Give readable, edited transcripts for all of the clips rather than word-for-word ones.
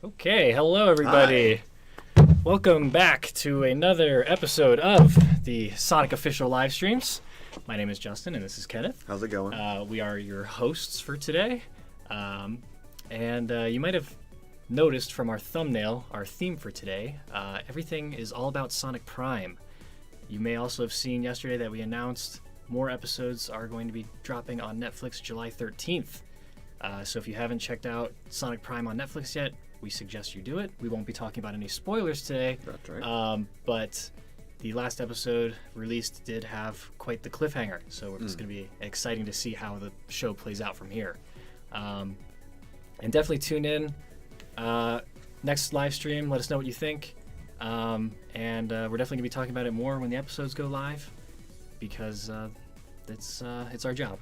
Okay, hello everybody. Welcome back to another episode of the Sonic official live streams. My name is Justin and this is Kenneth. How's it going? We are your hosts for today. And you might have noticed from our thumbnail, our theme for today, everything is all about Sonic Prime. You may also have seen yesterday that we announced more episodes are going to be dropping on Netflix July 13th. So if you haven't checked out Sonic Prime on Netflix yet, we suggest you do it. We won't be talking about any spoilers today. That's right. But the last episode released did have quite the cliffhanger, so it's going to be exciting to see how the show plays out from here. And definitely tune in. Next live stream, let us know what you think. And we're definitely going to be talking about it more when the episodes go live, because it's our job.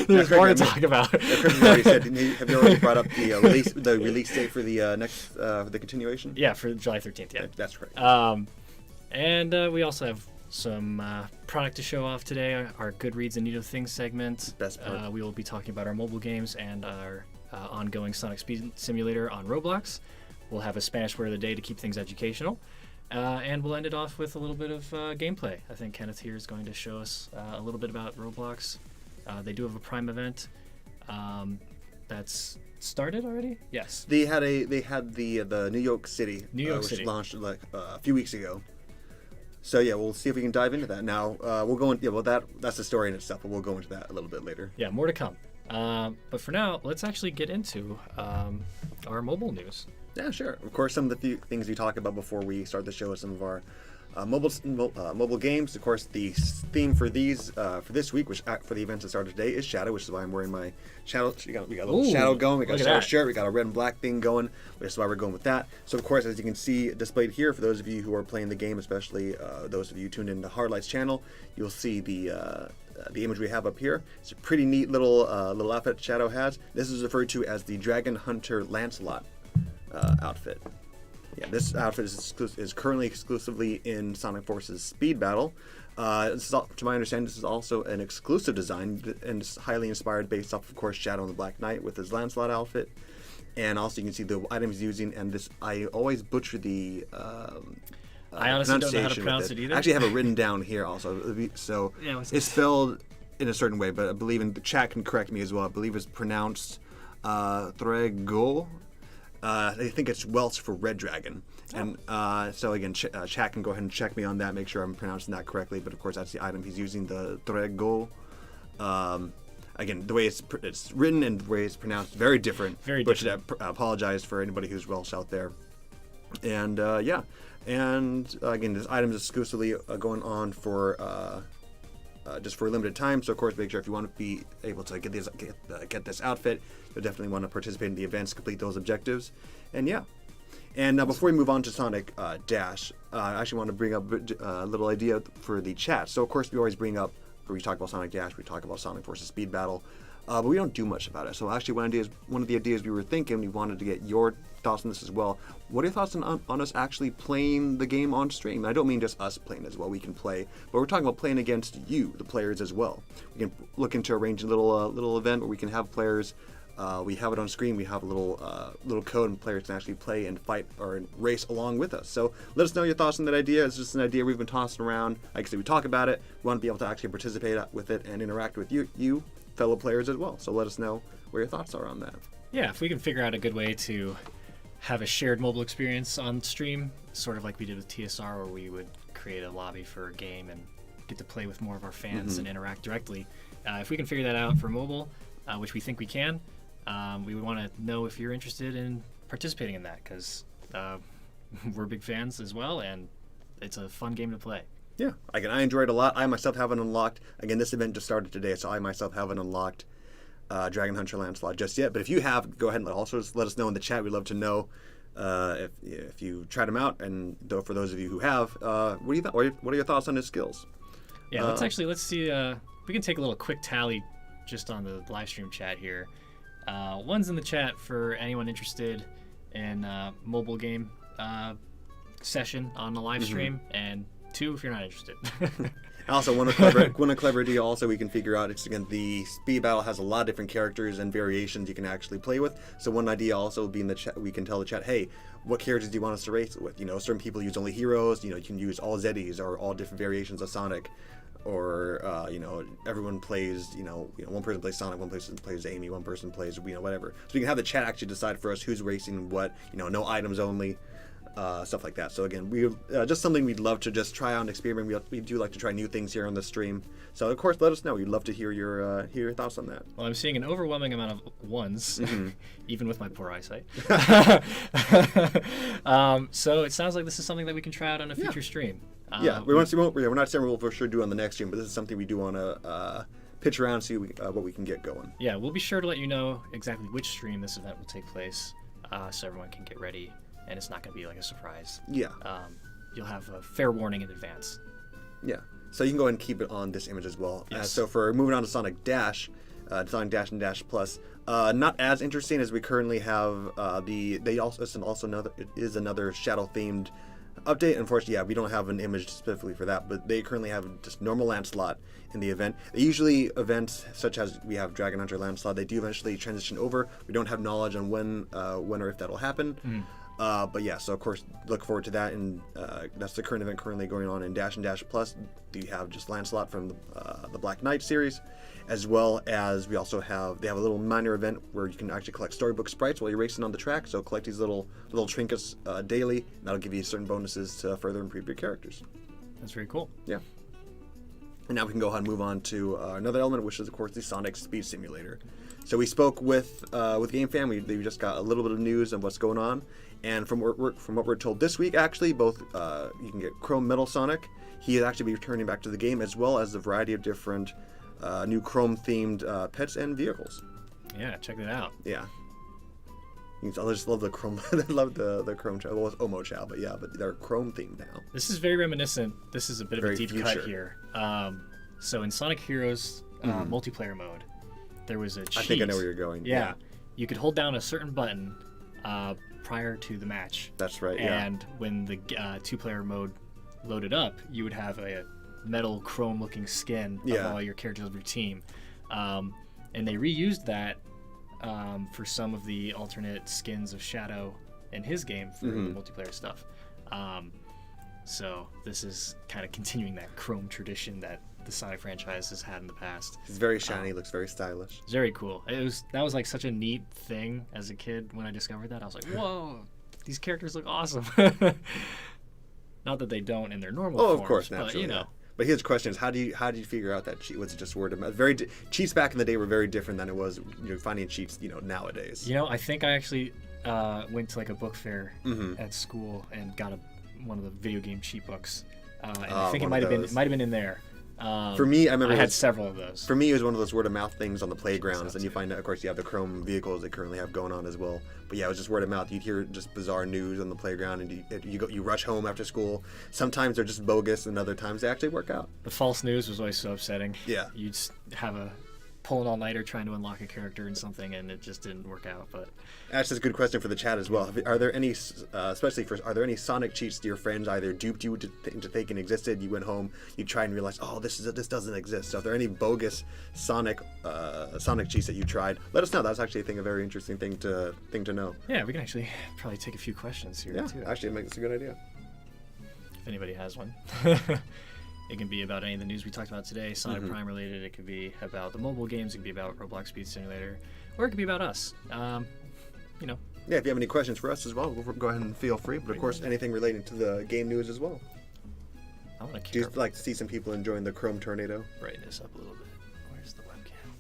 There's more to talk about. Have you already brought up the release date for the next the continuation? Yeah, for July 13th. Yeah, that's correct. And we also have some product to show off today. Our good Reedz and Neato Thingz segment. Best part. We will be talking about our mobile games and our ongoing Sonic Speed Simulator on Roblox. We'll have a Spanish word of the day to keep things educational. And we'll end it off with a little bit of gameplay. I think Kenneth here is going to show us a little bit about Roblox. They do have a Prime event that's started already. Yes. They had the New York City, which launched like a few weeks ago. So yeah, we'll see if we can dive into that. Now we'll go into that's the story in itself, but we'll go into that a little bit later. Yeah, more to come. But for now, let's actually get into our mobile news. Yeah, sure. Of course, some of the few things we talk about before we start the show is some of our mobile games. Of course, the theme for these for this week, which for the events that started today, is Shadow, which is why I'm wearing my Shadow. We got a little Shadow going. We got a Shadow shirt. We got a red and black thing going, which is why we're going with that. So, of course, as you can see displayed here, for those of you who are playing the game, especially those of you tuned into Hardlight's channel, you'll see the image we have up here. It's a pretty neat little outfit Shadow has. This is referred to as the Dragon Hunter Lancelot outfit. Yeah, this outfit is currently exclusively in Sonic Forces Speed Battle. To my understanding, this is also an exclusive design and it's highly inspired based off, of course, Shadow and the Black Knight with his Lancelot outfit. And also you can see the items he's using, and this, I always butcher the I honestly don't know how to pronounce it either. I actually have it written down here also. So yeah, it's spelled in a certain way, but I believe in the chat can correct me as well. I believe it's pronounced Thregol. I think it's Welsh for Red Dragon. And so again, chat can go ahead and check me on that, make sure I'm pronouncing that correctly. But of course, that's the item he's using, the Thregol. Again, the way it's written and the way it's pronounced, very different. Very different. I apologize for anybody who's Welsh out there. And yeah, and again, this item is exclusively going on for just for a limited time. So of course, make sure if you want to be able to get this outfit, you'll definitely want to participate in the events, complete those objectives, and yeah. And before we move on to Sonic Dash, I actually want to bring up a little idea for the chat. So of course, we always bring up, when we talk about Sonic Dash, we talk about Sonic Forces Speed Battle, but we don't do much about it. So actually, one of the ideas we were thinking, we wanted to get your thoughts on this as well. What are your thoughts on us actually playing the game on stream? I don't mean just us playing as well. We can play, but we're talking about playing against you, the players, as well. We can look into arranging a little event where we can have players. We have it on screen. We have a little code, and players can actually play and fight or race along with us. So let us know your thoughts on that idea. It's just an idea we've been tossing around. Like I said, we talk about it. We want to be able to actually participate with it and interact with you fellow players as well. So let us know what your thoughts are on that. Yeah, if we can figure out a good way to have a shared mobile experience on stream, sort of like we did with TSR, where we would create a lobby for a game and get to play with more of our fans and interact directly. If we can figure that out for mobile, which we think we can, we would want to know if you're interested in participating in that, because we're big fans as well, and it's a fun game to play. Yeah, I enjoyed it a lot. I myself haven't unlocked, again, this event just started today, so I myself haven't unlocked Dragon Hunter Lancelot just yet. But if you have, go ahead and also let us know in the chat. We'd love to know if you tried them out, and for those of you who have, what are your thoughts on his skills? Yeah, let's see. We can take a little quick tally just on the live stream chat here. One's in the chat for anyone interested in mobile game session on the live stream, and 2 if you're not interested. Also, one clever idea also we can figure out, it's again, the speed battle has a lot of different characters and variations you can actually play with. So one idea also would be in the chat, we can tell the chat, hey, what characters do you want us to race with? You know, certain people use only heroes, you know, you can use all Zeddies or all different variations of Sonic. Or you know, everyone plays, you know, one person plays Sonic, one person plays Amy, one person plays, you know, whatever. So we can have the chat actually decide for us who's racing what, you know, no items only, stuff like that. So again, we just something we'd love to just try out and experiment. We do like to try new things here on the stream. So of course, let us know. We'd love to hear your thoughts on that. Well, I'm seeing an overwhelming amount of ones, even with my poor eyesight. So it sounds like this is something that we can try out on a future stream. Yeah, we're not saying we'll for sure do on the next stream, but this is something we do want to pitch around and see what we can get going. Yeah, we'll be sure to let you know exactly which stream this event will take place, so everyone can get ready, and it's not going to be like a surprise. Yeah. You'll have a fair warning in advance. Yeah. So you can go ahead and keep it on this image as well. Yes. So for moving on to Sonic Dash, Sonic Dash and Dash Plus, not as interesting as we currently have. It is another shadow themed update. Unfortunately, yeah, we don't have an image specifically for that, but they currently have just normal Lancelot in the event. Usually events such as we have Dragon Hunter Lancelot, they do eventually transition over. We don't have knowledge on when or if that'll happen. But yeah, so of course look forward to that, and that's the current event currently going on in Dash and Dash Plus. You have just Lancelot from the Black Knight series, as well as they have a little minor event where you can actually collect storybook sprites while you're racing on the track. So collect these little trinkets daily, and that'll give you certain bonuses to further improve your characters. That's very cool. Yeah. And now we can go ahead and move on to another element, which is of course the Sonic Speed Simulator. So we spoke with GameFam. We just got a little bit of news of what's going on, and from what we're told this week, actually, both you can get Chrome Metal Sonic. He will actually be returning back to the game, as well as a variety of different new Chrome-themed pets and vehicles. Yeah, check that out. Yeah. I just love the Chrome. I love the Chrome Chow. Well, it's Omo Chow, but they're Chrome themed now. This is very reminiscent. This is a bit of Very a deep future. cut here. So in Sonic Heroes multiplayer mode, there was a cheat. I think I know where you're going. Yeah. You could hold down a certain button prior to the match. That's right. And when the two-player mode loaded up, you would have a metal chrome-looking skin of all your characters of your team. And they reused that for some of the alternate skins of Shadow in his game for the multiplayer stuff. So this is kind of continuing that Chrome tradition that the Sonic franchise has had in the past. It's very shiny, looks very stylish. It's very cool. That was like such a neat thing as a kid when I discovered that. I was like, whoa, these characters look awesome. Not that they don't in their normal forms. Of course, naturally. But, you know. But his question is, how do you figure out that cheat? Was it just word of mouth? Cheats back in the day were very different than it was finding cheats nowadays. I think I actually went to like a book fair at school and got one of the video game cheat books, and I think it might have been in there. For me, I remember I had several of those. For me, it was one of those word of mouth things on the playgrounds, and you find out, of course, you have the Chrome vehicles they currently have going on as well. But yeah, it was just word of mouth. You'd hear just bizarre news on the playground, and you rush home after school. Sometimes they're just bogus, and other times they actually work out. The false news was always so upsetting. Yeah, you'd just have a pull an all-nighter trying to unlock a character in something, and it just didn't work out. But that's just a good question for the chat as well. Are there any, are there any Sonic cheats that your friends either duped you into thinking existed? You went home, you tried and realized, oh, this doesn't exist. So, are there any bogus Sonic cheats that you tried? Let us know. That's actually a very interesting thing to know. Yeah, we can actually probably take a few questions here too. Actually, it's a good idea. If anybody has one. It can be about any of the news we talked about today, Sonic Prime related. It could be about the mobile games. It could be about Roblox Speed Simulator, or it could be about us. Yeah, if you have any questions for us as well, go ahead and feel free. But of course, anything relating to the game news as well. I want to. Do you like to see some people enjoying the Chrome Tornado? Brighten this up a little bit. Where's the webcam?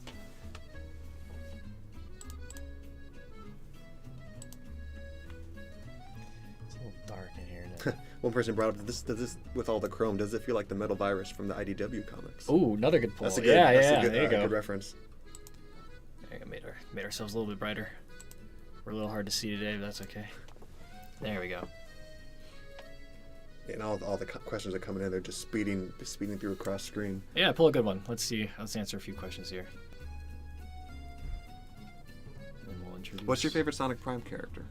It's a little dark in here now. One person brought up this with all the Chrome. Does it feel like the Metal Virus from the IDW comics? Oh, another good pull. That's a good reference. There you go. Made ourselves a little bit brighter. We're a little hard to see today, but that's okay. There we go. Yeah, and all the questions are coming in. They're just speeding through across screen. Yeah, pull a good one. Let's see. Let's answer a few questions here. And we'll introduce. What's your favorite Sonic Prime character?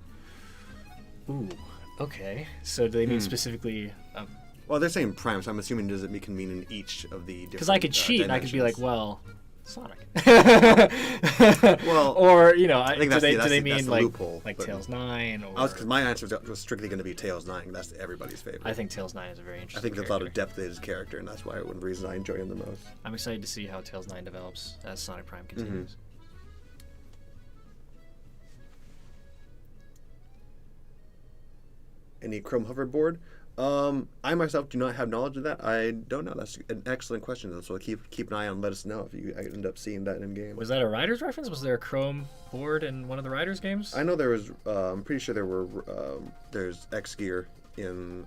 Ooh. Okay, so do they mean specifically Well, they're saying Prime, so I'm assuming it can mean in each of the different. Because I could cheat and I could be like, dimensions. well, Sonic. Well, or do they mean that's the like loophole, like but- Tails 9? Or Because my answer was strictly going to be Tails 9. That's everybody's favorite. I think Tails 9 is a very I interesting. think there's a lot of character. depth to his character, and that's why one of the reasons I enjoy him the most. I'm excited to see how Tails 9 develops as Sonic Prime Mm-hmm. continues. Any Chrome hoverboard? I myself do not have knowledge of that. I don't know. That's an excellent question, though. So keep an eye on. And let us know if you end up seeing that in game. Was that a Riders reference? Was there a Chrome board in one of the Riders games? I know there was. I'm pretty sure there were. There's X Gear in.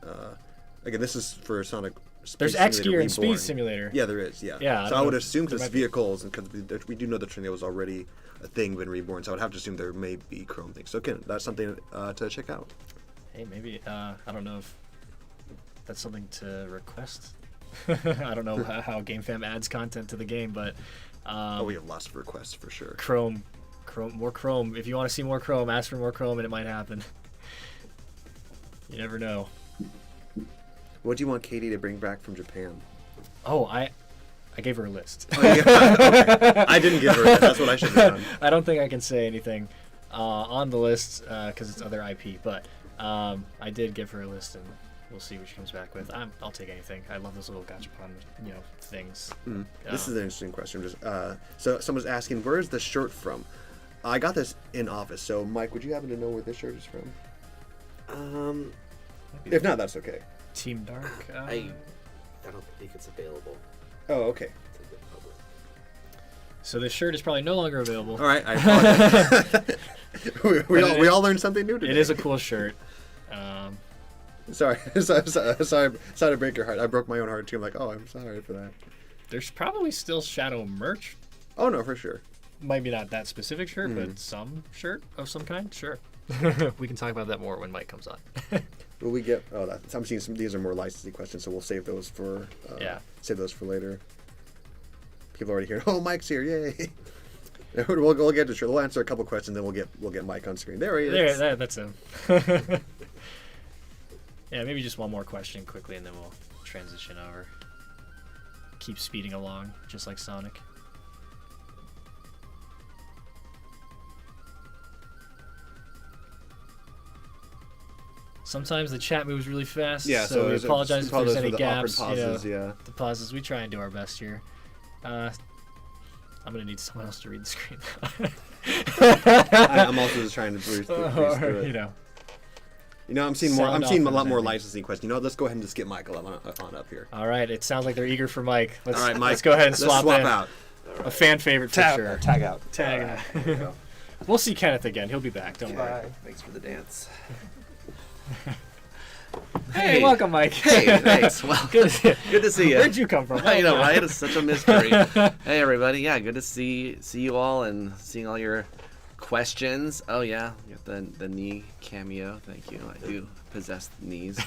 Again, this is for Sonic. There's Space X Simulator Gear in Reborn. Speed Simulator. Yeah, there is. Yeah. Yeah, I So don't I would know. assume There because might be. vehicles, and because we do know the tornado was already a thing when Reborn, so I would have to assume there may be Chrome things. So again, that's something to check out. Hey, maybe. I don't know if that's something to request. I don't know how GameFam adds content to the game, but We have lots of requests for sure. Chrome, more Chrome. If you want to see more Chrome, ask for more Chrome, and it might happen. You never know. What do you want Katie to bring back from Japan? Oh, I gave her a list. Oh, yeah. Okay. I didn't give her that. That's what I should have done. I don't think I can say anything on the list because it's other IP, but I did give her a list, and we'll see what she comes back with. I'll take anything. I love those little gachapon, things. This is an interesting question. So someone's asking, where is the shirt from? I got this in office. So Mike, would you happen to know where this shirt is from? If not, that's okay. Team Dark. I don't think it's available Oh, okay. to the public. So this shirt is probably no longer available. All right. I apologize. we all learned something new today. It is a cool shirt. Sorry to break your heart. I broke my own heart too. I'm like, oh, I'm sorry for that. There's probably still Shadow merch. Oh no, for sure. Maybe not that specific shirt, but some shirt of some kind. Sure. We can talk about that more when Mike comes on. Will we get? Oh, I'm seeing these are more licensing questions, so we'll save those for. Save those for later. People already hear. Oh, Mike's here! Yay! We'll get to sure. We'll answer a couple questions, then we'll get Mike on screen. There he is. That's him. Yeah, maybe just one more question quickly, and then we'll transition over. Keep speeding along, just like Sonic. Sometimes the chat moves really fast, so we apologize if there's any gaps. Pauses, The pauses. We try and do our best here. I'm gonna need someone else to read the screen. I'm also just trying to breeze through it. I'm seeing more. I'm Sound seeing a off lot and more everything. licensing questions. Let's go ahead and just get Michael on up here. All right, it sounds like they're eager for Mike. All right, Mike. Let's go ahead and Let's swap in. out. A fan favorite for sure. Tag out. Tag. We'll see Kenneth again. He'll be back. Don't worry. Bye. Thanks for the dance. Hey, welcome, Mike. Hey, thanks. Well, Good. good to see you. Where'd you come from? I know, right? It's such a mystery. Hey, everybody. Yeah, good to see you all and seeing all your questions. Oh yeah, you got the knee cameo. Thank you. I do possess the knees.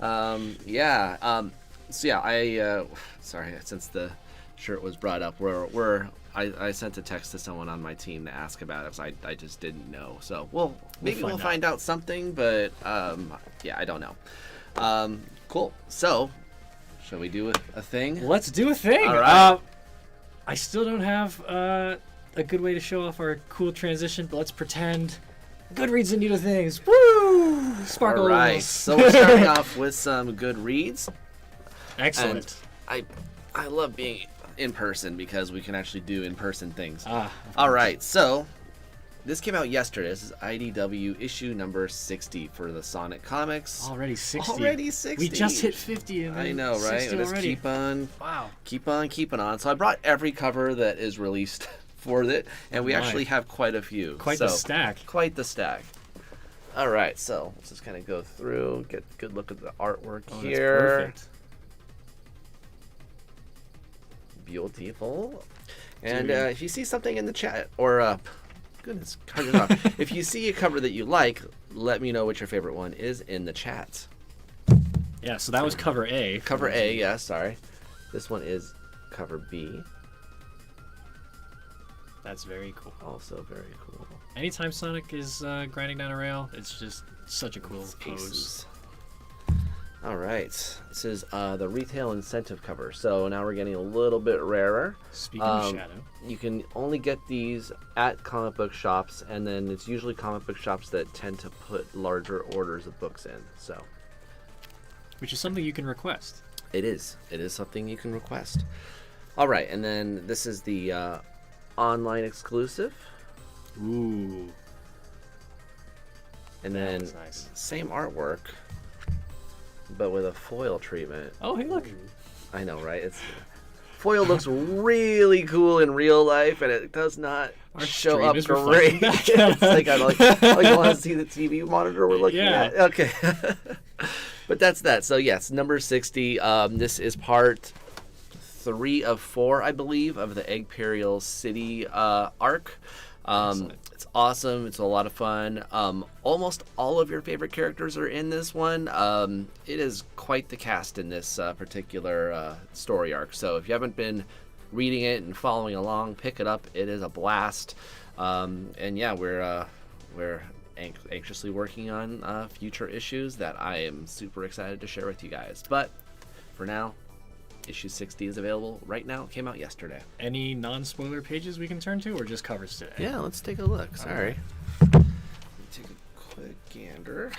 So yeah, I sorry, since the shirt was brought up, I sent a text to someone on my team to ask about it because I just didn't know. So maybe we'll find out something, but yeah, I don't know. Cool. So, shall we do a thing? Let's do a thing. All right. I still don't have a good way to show off our cool transition, but let's pretend. Good Reedz and Neato things. Woo! Sparkles. All right. So we're starting off with some good reads. Excellent. And I love being in person because we can actually do in-person things. All right, so this came out yesterday. This is IDW issue number 60 for the Sonic comics. Already 60. Already 60. We just hit 50. And I know, right? 60 Let's already. keep on Wow. keeping on. So I brought every cover that is released for it, and we My. actually have quite a few. Quite the stack. Quite the stack. All right, so let's just kind of go through, get a good look at the artwork Oh, here. that's perfect. Beautiful. And if you see something in the chat, or goodness, cut it off. If you see a cover that you like, let me know what your favorite one is in the chat. Yeah, so that was cover A. Cover A, yeah, sorry. This one is cover B. That's very cool. Also very cool. Anytime Sonic is grinding down a rail, it's just such a cool pose. Aces. All right. This is the retail incentive cover. So now we're getting a little bit rarer. Speaking of Shadow. You can only get these at comic book shops, and then it's usually comic book shops that tend to put larger orders of books in. So, Which is something you can request. it is. It is something you can request. All right, and then this is the online exclusive. Ooh. And then That's nice. same artwork, but with a foil treatment. Oh, hey, look. I know, right? Foil looks really cool in real life, and it does not Our show stream up is great. reflecting back at It's like, I'm like, oh, you want to see the TV monitor we're looking Yeah. at? Okay. But that's that. So, yes, number 60. This is part 3 of 4, I believe, of the Eggperial City arc. Excellent. It's awesome. It's a lot of fun. Almost all of your favorite characters are in this one. It is quite the cast in this particular story arc. So if you haven't been reading it and following along, pick it up. It is a blast. And yeah, we're anxiously working on future issues that I am super excited to share with you guys. But for now, issue 60 is available right now. It came out yesterday. Any non-spoiler pages we can turn to, or just covers today? Yeah, let's take a look. Sorry. Alright. Let me take a quick gander.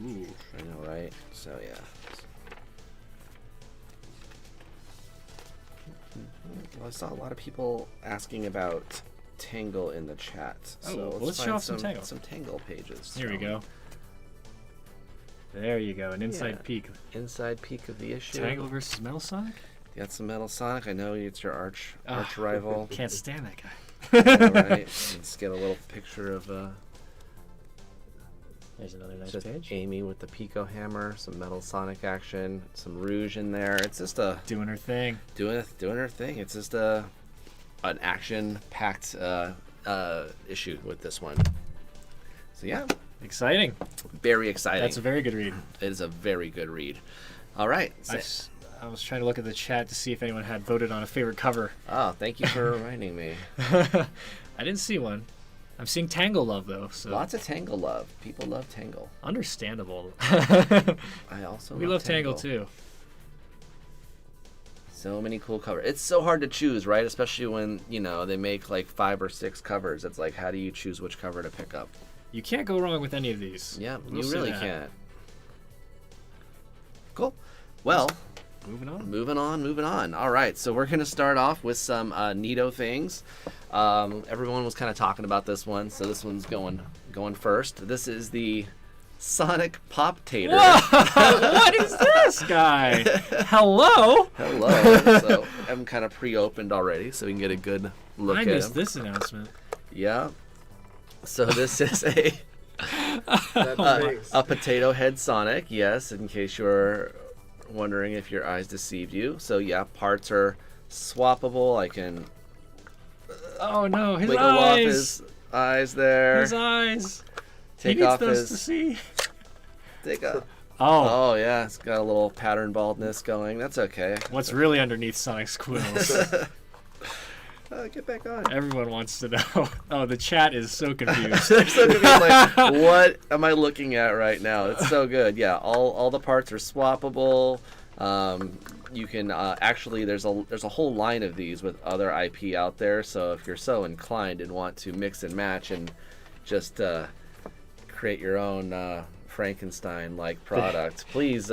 Ooh. I know, right? So, yeah. Well, I saw a lot of people asking about Tangle in the chat. Oh, So well, let's show find off some Tangle. Some Tangle pages. Here we shall go. There you go, an inside Yeah. peek. Inside peek of the issue. Tangle versus Metal Sonic? You got some Metal Sonic. I know it's your arch Ah. rival. Can't stand that guy. All right. Let's get a little picture of There's another nice just page. Amy with the Pico hammer, some Metal Sonic action, some Rouge in there. It's just Doing her thing. doing her thing. It's just an action-packed issue with this one. So yeah, Exciting. very exciting. That's a very good read. It is a very good read. All right. I was trying to look at the chat to see if anyone had voted on a favorite cover. Oh, thank you for reminding me. I didn't see one. I'm seeing Tangle love though, so Lots of Tangle love. People love Tangle. understandable. I also We love Tangle too. So many cool covers. It's so hard to choose, right? Especially when, they make like 5 or 6 covers. It's like, how do you choose which cover to pick up? You can't go wrong with any of these. Yeah, We'll you say really that. can't. Cool. Well, Moving on. moving on. All right, so we're going to start off with some Neato things. Everyone was kind of talking about this one, so this one's going first. This is the Sonic Pop Tater. What is this guy? Hello? Hello. So I'm kind of pre-opened already, so we can get a good look I at missed him. this announcement. Yeah. So this is a potato head Sonic, yes, in case you're wondering if your eyes deceived you. So yeah, parts are swappable. I can Oh no, his wiggle off eyes. his eyes there. His eyes. Take he needs off those his to see. take off. Oh, Oh yeah, it's got a little pattern baldness going. That's okay. what's really underneath Sonic's quills? Get back on. Everyone wants to know. Oh, the chat is so confused. They're so confused, like, what am I looking at right now? It's so good. Yeah, all the parts are swappable. You can actually there's a whole line of these with other IP out there. So if you're so inclined and want to mix and match and just create your own Frankenstein-like product, please.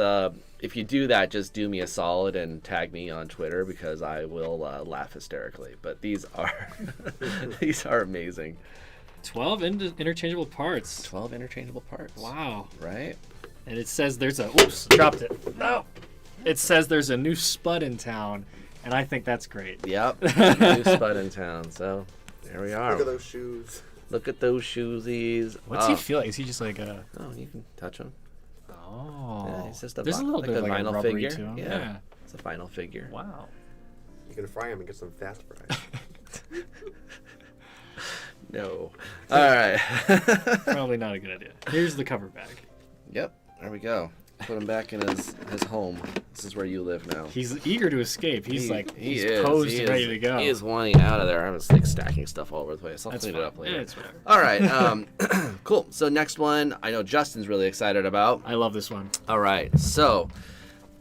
If you do that, just do me a solid and tag me on Twitter because I will laugh hysterically. But these are these are amazing. 12 interchangeable parts. 12 interchangeable parts. Wow. Right? And it says there's a... Oops, dropped it. No. It says there's a new Spud in town, and I think that's great. Yep. New Spud in town. So there we are. Look at those shoes. Look at those shoesies. What's he feeling? Is he just like a... Oh, you can touch him. Oh. Yeah, it's just a There's a little like bit a of like vinyl a rubbery figure. to him. Yeah. It's a vinyl figure. Wow. You can fry them and get some fast fries. No. All right. Probably not a good idea. Here's the cover bag. Yep. There we go. Put him back in his home. This is where you live now. He's eager to escape. He's He posed is. and ready to go. He is wanting out of there. I was like stacking stuff all over the place. I'll That's clean fine. it up later. Yeah, it's whatever. All right. Cool. So next one, I know Justin's really excited about. I love this one. All right. So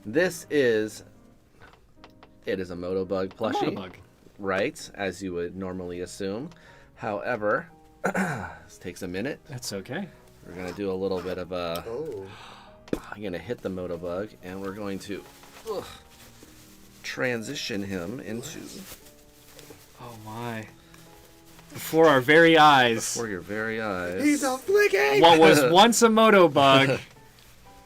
this is a Moto bug plushie, Motobug. right? As you would normally assume. However, this takes a minute. That's okay. We're gonna do a little bit of a. Oh. I'm gonna hit the Moto bug, and we're going to transition him into Oh my. Before our very eyes. before your very eyes. He's a flicking. What was once a Motobug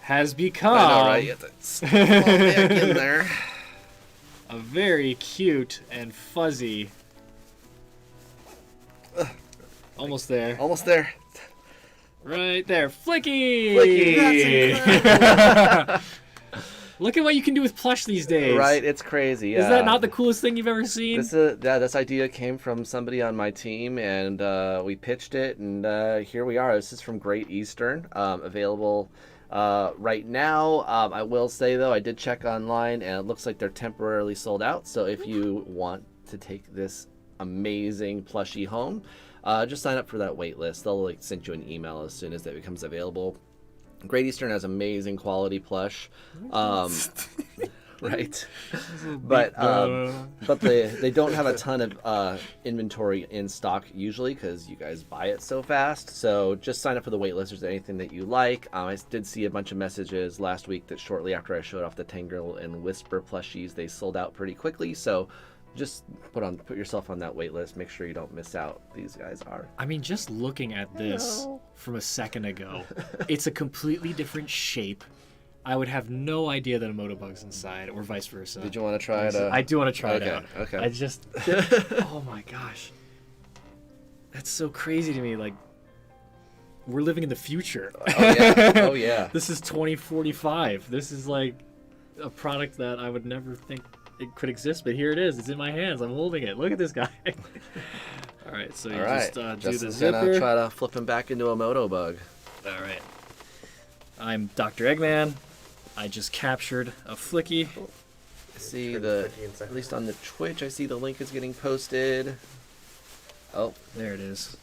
has become I know, right? You have to fall back in there. a very cute and fuzzy. Almost there. Almost there. Right there. Flicky! Flicky! Look at what you can do with plush these days. Right? It's crazy. Yeah. Is that not the coolest thing you've ever seen? This idea came from somebody on my team, and we pitched it, and here we are. This is from Great Eastern, available right now. I will say though, I did check online, and it looks like they're temporarily sold out. So if you want to take this amazing plushie home, just sign up for that wait list. They'll send you an email as soon as that becomes available. Great Eastern has amazing quality plush, right? But they don't have a ton of inventory in stock usually because you guys buy it so fast. So just sign up for the wait list. If there's anything that you like. I did see a bunch of messages last week that shortly after I showed off the Tangle and Whisper plushies, they sold out pretty quickly. So just put yourself on that wait list. Make sure you don't miss out. These guys are. I mean, just looking at this from a second ago, it's a completely different shape. I would have no idea that a Motobug's inside, or vice versa. Did you want to try it? I do want to try it Okay, out. okay. I just, oh my gosh, that's so crazy to me. Like, we're living in the future. Oh yeah. Oh yeah. This is 2045. This is like a product that I would never think it could exist, but here it is. It's in my hands. I'm holding it. Look at this guy. All right, so you just do the Justin's zipper. gonna try to flip him back into a Moto bug. All right. I'm Dr. Eggman. I just captured a flicky. I see at least on the Twitch, I see the link is getting posted. Oh, There it is.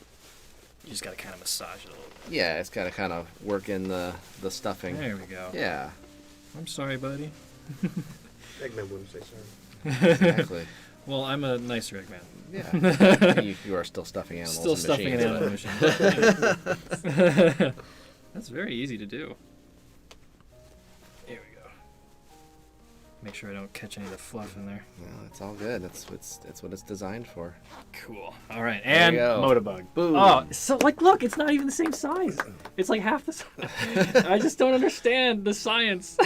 You just gotta kind of massage it a little bit. yeah, it's gotta kind of work in the stuffing. There we go. Yeah, I'm sorry, buddy. Eggman wouldn't say sorry. exactly. Well, I'm a nicer Eggman. Yeah, you are still stuffing animals. Still in stuffing an machines, animal machine. That's very easy to do. Here we go. Make sure I don't catch any of the fluff in there. No, it's all good. That's what it's designed for. Cool. All right, There and you go. Motobug. Boom. Oh, so look, it's not even the same size. It's like half the size. I just don't understand the science.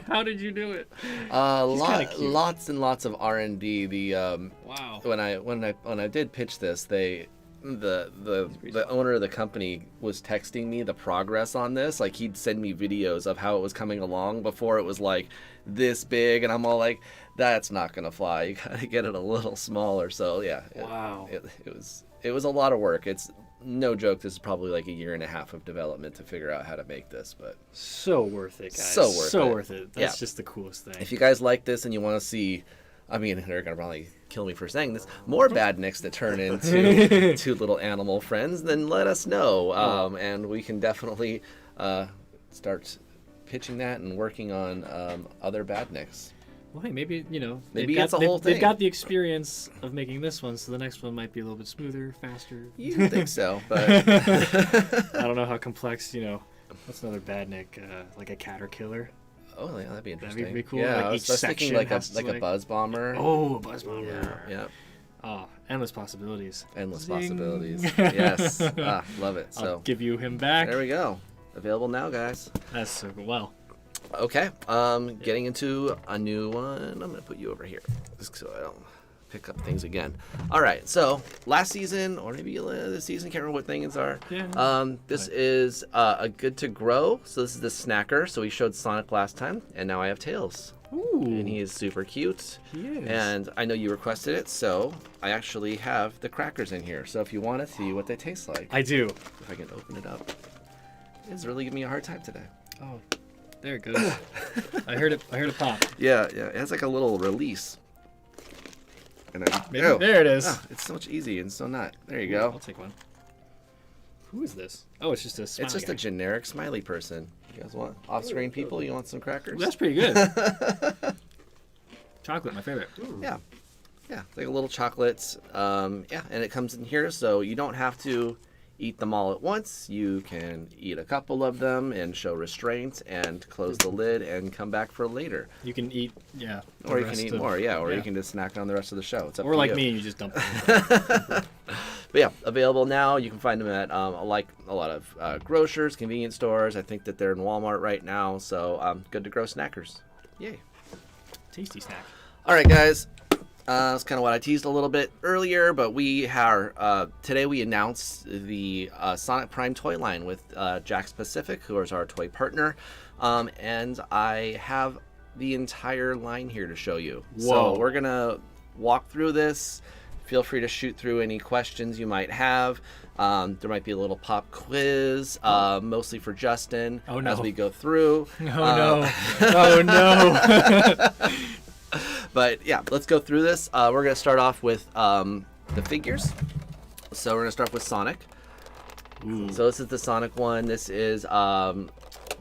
How did you do it? kinda cute. Lots and lots of R&D. The Wow. when I did pitch this, the owner of the company was texting me the progress on this. Like, he'd send me videos of how it was coming along before it was like this big, and I'm all like, that's not gonna fly. You gotta get it a little smaller. So yeah, Wow. it was a lot of work. It's no joke. This is probably like a year and a half of development to figure out how to make this, but So worth it, guys. So worth it. That's Yeah. just the coolest thing. if you guys like this and you want to see, I mean, they're gonna probably kill me for saying this, more badniks that turn into two little animal friends, then let us know, and we can definitely start pitching that and working on other badniks. Well, hey, maybe, Maybe it's a whole they've thing. got the experience of making this one, so the next one might be a little bit smoother, faster. You would think so, but I don't know how complex, what's another badnik, like a caterpillar? oh yeah, that'd be interesting. That'd be cool. Yeah, Like I each was thinking section like has to, a buzz bomber. Oh, a buzz bomber. Yeah, Oh, endless possibilities. endless Zing. possibilities. Yes, love it. I'll So give you him back. there we go. Available now, guys. That's so cool. Well, Okay, getting into a new one. I'm gonna put you over here, just so I don't pick up things again. All right, so last season, or maybe this season, can't remember what things are. Yeah. This is a good to grow. So this is the snacker. So we showed Sonic last time, and now I have Tails, ooh, and he is super cute. he is. And I know you requested it, so I actually have the crackers in here. So if you want to see what they taste like, I do. if I can open it up, it's really giving me a hard time today. Oh, There it goes. I heard it pop. Yeah, it has like a little release. And There it is. Oh, it's so much easy and so not. There you I'll go. take one. Who is this? Oh, it's just a smiley It's just guy. a generic smiley person. You guys want off-screen people? You want some crackers? Ooh, that's pretty good. Chocolate, my favorite. Yeah, like a little chocolates. And it comes in here, so you don't have to eat them all at once. You can eat a couple of them and show restraint and close the lid and come back for later. You can eat, Or you can eat more, or you can just snack on the rest of the show. It's up or to like you. me, you just dump it. But yeah, available now. You can find them at like a lot of grocers, convenience stores. I think that they're in Walmart right now. So good to grow snackers. Yay. Tasty snack. All right, guys. That's kind of what I teased a little bit earlier, but we are today we announced the Sonic Prime toy line with Jakks Pacific, who is our toy partner, and I have the entire line here to show you. Whoa. So we're gonna walk through this. Feel free to shoot through any questions you might have. There might be a little pop quiz, mostly for Justin, as we go through. No. Oh no. But yeah, let's go through this. We're going to start off with the figures. So we're going to start with Sonic. Ooh. So this is the Sonic one. This is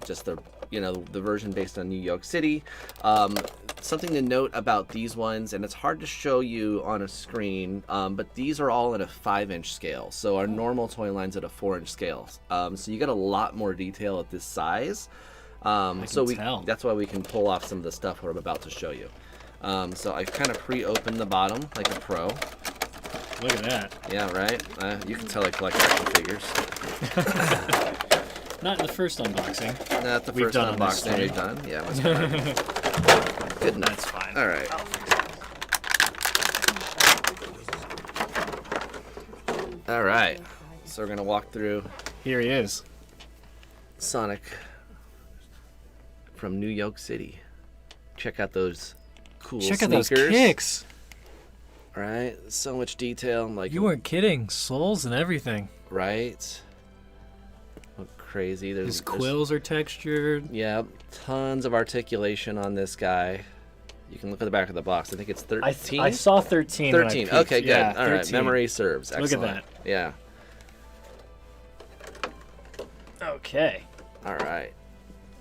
just the version based on New York City. Something to note about these ones, and it's hard to show you on a screen, but these are all at a 5-inch scale. So our normal toy line's at a 4-inch scale. So you get a lot more detail at this size. Tell. That's why we can pull off some of the stuff I'm about to show you. So I kind of pre-opened the bottom like a pro. Look at that. Yeah, right? You can tell I collect action figures. Not in the first unboxing. Not the We've first done on this unboxing we've stream. done. Yeah, that's fine. Good enough. That's fine. All right. All right. So we're going to walk through Here he is. Sonic from New York City. Check out those cool Check out sneakers. those kicks. All right. So much detail. Like You weren't kidding. Soles and everything. Right. Look crazy. His quills are textured. Yeah, tons of articulation on this guy. You can look at the back of the box. I think it's 13. I saw 13. when I 13. peeked. Okay, good. Yeah, All right, 13. memory serves. Excellent. Look at that. Yeah. Okay. All right.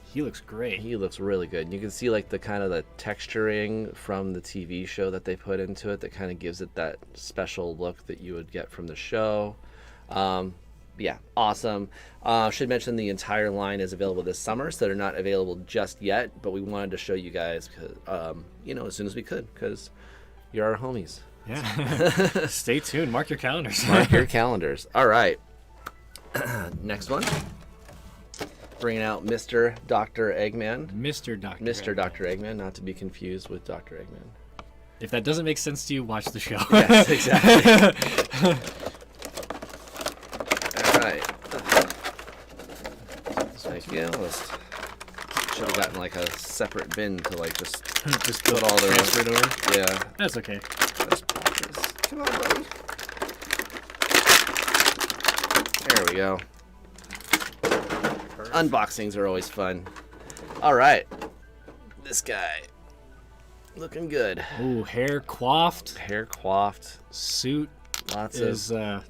He looks great. He looks really good. You can see like the kind of the texturing from the TV show that they put into it that kind of gives it that special look that you would get from the show. Yeah, awesome. Should mention the entire line is available this summer, so they're not available just yet, but we wanted to show you guys, as soon as we could, because you're our homies. Yeah. Stay tuned. Mark your calendars. Mark your calendars. All right. Next one. Bringing out Mr. Dr. Eggman. Mr. Dr. Mr. Dr. Eggman, not to be confused with Dr. Eggman. If that doesn't make sense to you, watch the show. Yes, exactly. All right. Thank you. Should have gotten like a separate bin to like just put all the transfer it over. Yeah. That's okay. Come on, buddy. There we go. Unboxings are always fun. All right. This guy. Looking good. Ooh, hair coiffed. Hair coiffed. Suit Lots is of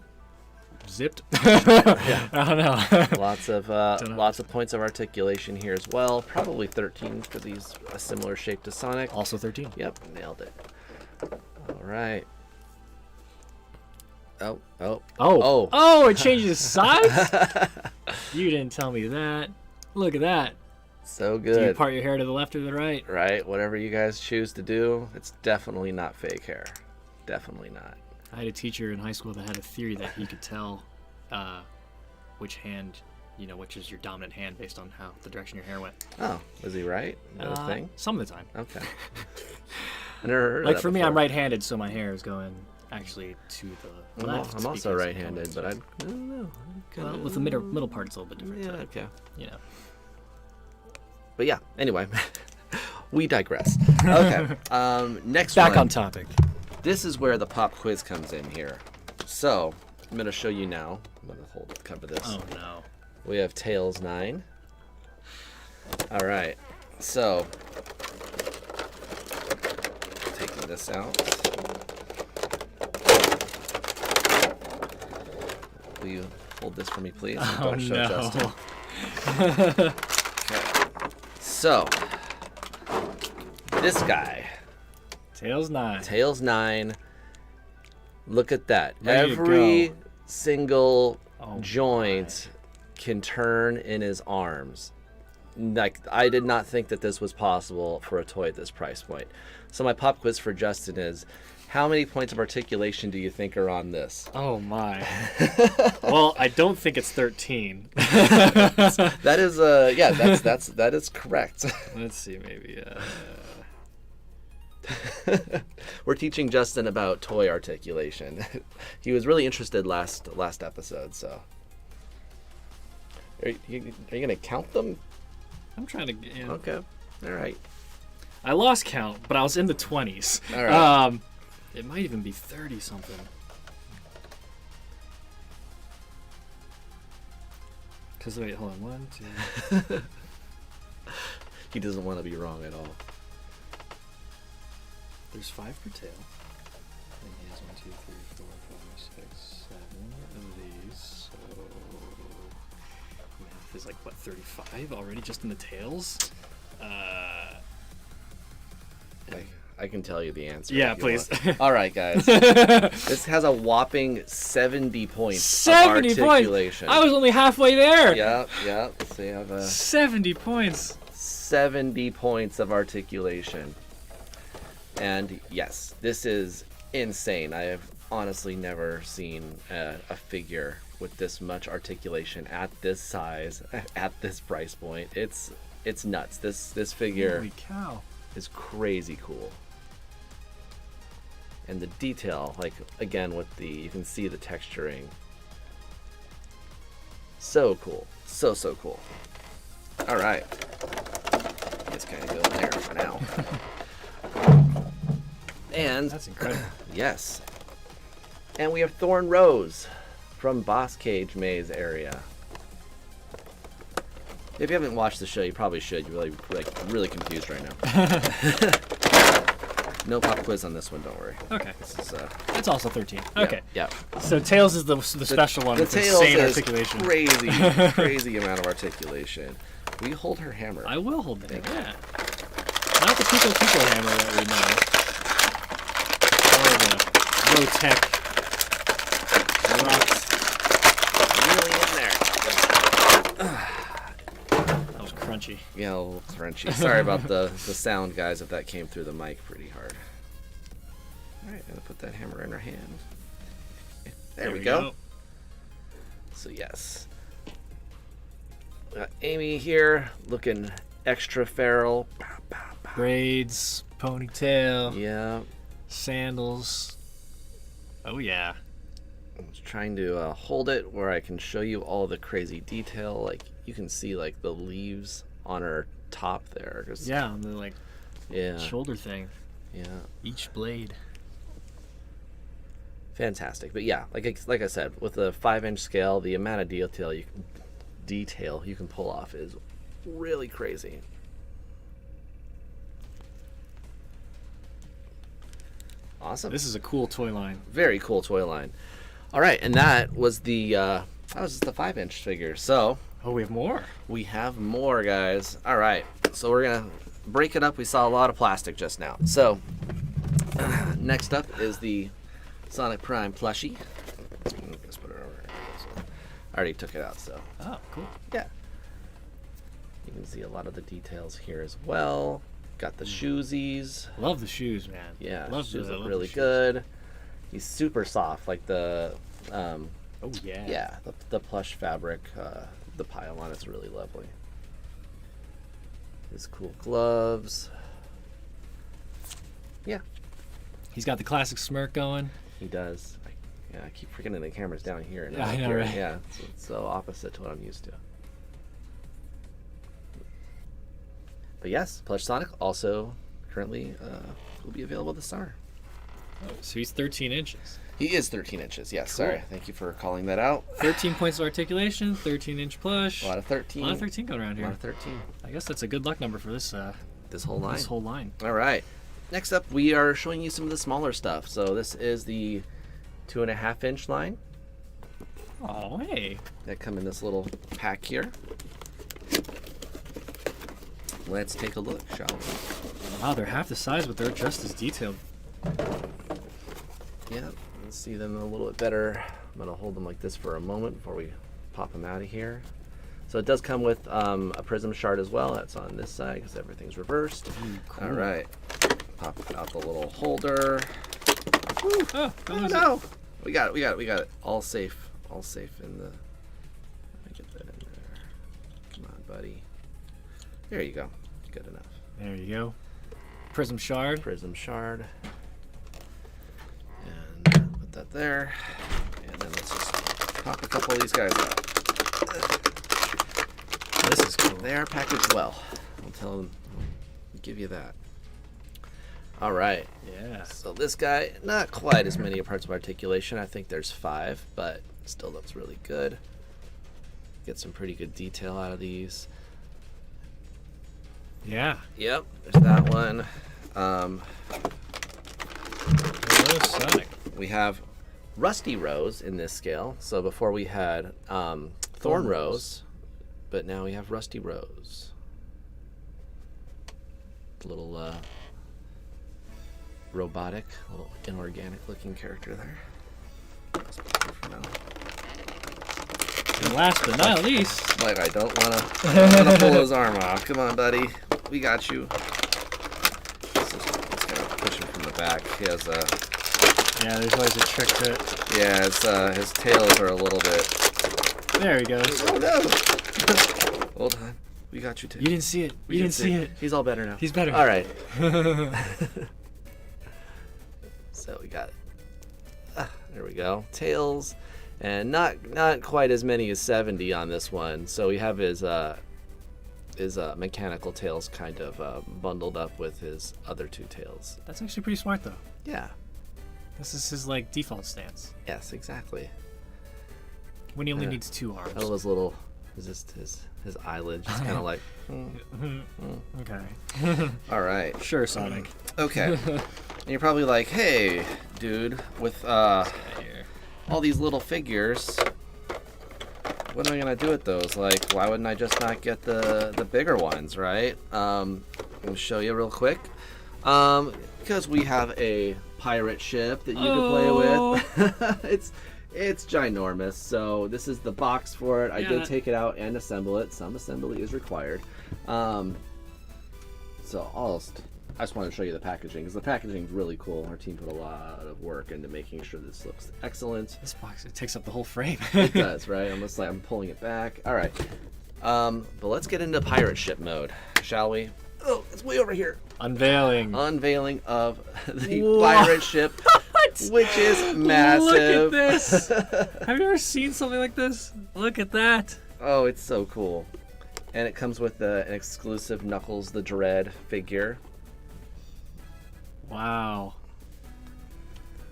zipped. I don't know. lots of points of articulation here as well. Probably 13 for these a similar shape to Sonic. Also 13. Yep, nailed it. All right. Oh, it changes size? You didn't tell me that. Look at that. So Do you good. part your hair to the left or the right? Right, whatever you guys choose to do, it's definitely not fake hair. Definitely not. I had a teacher in high school that had a theory that he could tell which hand, which is your dominant hand based on how the direction your hair went. Oh, was he right? Is that a thing? Some of the time. Okay. I never heard of Like that for me, before. I'm right-handed, so my hair is going actually to the left. I'm also because right-handed, but I don't know. well, with the middle part, it's a little bit different. Yeah, but, okay. But yeah, anyway, we digress. Okay, next Back one. on topic. This is where the pop quiz comes in here. So, I'm going to show you now. I'm going to cover this. Oh no. We have Tails 9. All right. So, taking this out. Will you hold this for me, please? And Oh, don't show no. Justin. Okay. So, this guy, Tails 9. Tails 9. Look at that. Ready to Every go. single Oh, joint can turn in his arms. Like, I did not think that this was possible for a toy at this price point. So my pop quiz for Justin is, how many points of articulation do you think are on this? Oh my. Well, I don't think it's 13. That is that is correct. Let's see, maybe. We're teaching Justin about toy articulation. He was really interested last episode, so. Are you gonna count them? I'm trying to. You know, Okay. All right. I lost count, but I was in the 20s. All right. It might even be 30 something. Cause wait, hold on. 1, 2. He doesn't want to be wrong at all. There's 5 per tail. And he has 1, 2, 3, 4, 5, 6, 7 of these. So math is like what, 35 already just in the tails? I can tell you the answer. Yeah, if you please. want. All right, guys. This has a whopping 70 points 70 of points. articulation. I was only halfway there. Yep. So you have 70 points. 70 points of articulation. And yes, this is insane. I have honestly never seen a figure with this much articulation at this size, at this price point. It's nuts. This figure Holy cow. is crazy cool. And the detail, like again with you can see the texturing. So cool. So cool. All right. Just kind of go in there for now. And That's incredible. yes. And we have Thorn Rose from Boss Cage Maze area. If you haven't watched the show, you probably should. You're really confused right now. No pop quiz on this one, don't worry. Okay. This is It's also 13. Okay. Yeah. So Tails is the special one The with tails insane is articulation. crazy amount of articulation. Will you hold her hammer? I will hold the hammer. Yeah. Not the Pico hammer that we know. Or the low-tech rocks. Really in there. That was crunchy. Yeah, a little crunchy. Sorry about the sound, guys, if that came through the mic pretty hard. All right, I'm gonna put that hammer in her hand. There we go. So yes, got Amy here looking extra feral. Braids, ponytail, Yeah, sandals. Oh yeah. I was trying to hold it where I can show you all the crazy detail. Like you can see like the leaves on her top there. Just, Yeah, on the yeah, shoulder thing. yeah. Each blade. Fantastic. But yeah, like I said, with a 5-inch scale, the amount of detail you can pull off is really crazy. Awesome. This is a cool toy line. Very cool toy line. All right, and that was the 5-inch figure. So Oh, we have more. we have more, guys. All right, so we're gonna break it up. We saw a lot of plastic just now. So next up is the Sonic Prime plushie. Just put it over here. I already took it out, so Oh, cool. yeah. You can see a lot of the details here as well. Got the shoesies. Love the shoes, man. Yeah, love shoes the, look love really the shoes. good. He's super soft, like the Oh yeah. yeah, the plush fabric, the pile-on is really lovely. His cool gloves. Yeah, He's got the classic smirk going. he does. I keep forgetting the camera's down here. And Yeah, not I know, here. right? Yeah, it's so opposite to what I'm used to. But yes, Plush Sonic also currently will be available this summer. Oh, so he's 13 inches. He is 13 inches. Yes, sorry. Thank you for calling that out. 13 points of articulation, 13-inch push. A lot of 13. A lot of 13 going around A here. lot of 13. I guess that's a good luck number for this This whole line. this whole line. All right. Next up, we are showing you some of the smaller stuff. So this is the 2.5-inch line Oh, hey. that come in this little pack here. Let's take a look, shall we? Wow, they're half the size, but they're just as detailed. Yeah, let's see them a little bit better. I'm gonna hold them like this for a moment before we pop them out of here. So it does come with a prism shard as well. That's on this side because everything's reversed. Cool. All right, pop out the little holder. Oh, Oh no, we got it. All safe in the. Let me get that in there. Come on, buddy. There you go. Good enough. There you go. Prism shard. Prism shard. And put that there. And then let's just pop a couple of these guys out. This is cool. They are packaged well. I'll tell them. I'll give you that. All right. Yeah. So this guy, not quite as many parts of articulation. I think there's 5, but still looks really good. Get some pretty good detail out of these. Yeah. Yep, there's that one. Hello, Sonic. We have Rusty Rose in this scale. So before we had Thorn Rose, but now we have Rusty Rose. Little robotic, little inorganic looking character there. Let's put that for now. And last but not least, Like I don't wanna pull his arm off. Come on, buddy. We got you. Let's gotta push him from the back. He has a yeah, there's always a trick to it. yeah, it's his tails are a little bit. There he goes. Oh no! Hold on. We got you too. You didn't see it. You didn't see it. He's all better now. He's better. All right. So we got there we go. Tails, and not quite as many as 70 on this one. So we have his mechanical tails kind of bundled up with his other 2 tails. That's actually pretty smart, though. Yeah. This is his like default stance. Yes, exactly. When he only needs 2 arms. Oh, his little, is this his eyelid just kind of like. Okay. All right. Sure, Sonic. Okay. And you're probably like, hey, dude, with Here. all these little figures, what am I gonna do with those? Like, why wouldn't I just not get the bigger ones, right? I'm gonna show you real quick. Because we have a pirate ship that you can play with. It's ginormous. So this is the box for it. I did take it out and assemble it. Some assembly is required. So I just wanted to show you the packaging because the packaging is really cool. Our team put a lot of work into making sure this looks excellent. This box, it takes up the whole frame. It does, right? Almost like I'm pulling it back. All right. But let's get into pirate ship mode, shall we? Oh, it's way over here. Unveiling. Unveiling of the Whoa. pirate ship, which is massive. Look at this. Have you ever seen something like this? Look at that. Oh, it's so cool. And it comes with an exclusive Knuckles the Dread figure. Wow.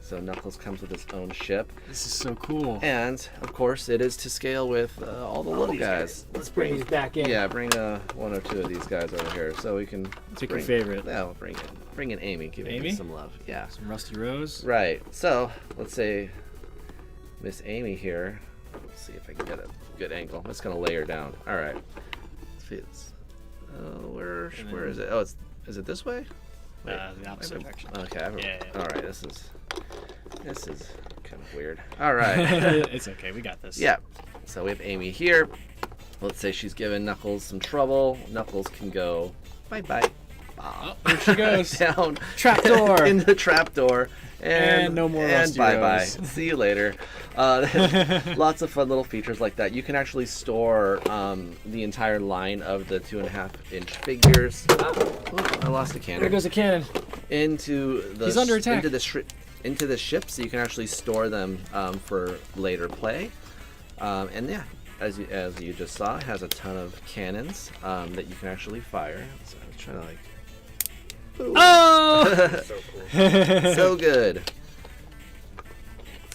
So Knuckles comes with his own ship. This is so cool. And, of course, it is to scale with all the little guys. Let's bring these back in. Yeah, bring 1 or 2 of these guys over here so we can... Pick your favorite. Yeah, we'll bring in Amy. Give Amy? her some love. Yeah. Some Rusty Rose. Right. So, let's say Miss Amy here. Let's see if I can get a good angle. I'm just going to lay her down. All right. Where is it? Oh, is it this way? Wait, The opposite direction. Okay. Yeah. All right. This is kind of weird. All right. It's okay. We got this. Yeah. So we have Amy here. Let's say she's giving Knuckles some trouble. Knuckles can go bye-bye. Oh, there she goes. Down. Trapdoor. In the trapdoor. And no more and Rusty bye-bye. Rose. See you later. Lots of fun little features like that. You can actually store the entire line of the 2.5-inch figures. Oh, I lost the cannon. There goes a cannon. Into the He's under attack. Into the ship, so you can actually store them for later play. And yeah, as you just saw, it has a ton of cannons that you can actually fire. So I was trying to like. Ooh. Oh! So cool. So good.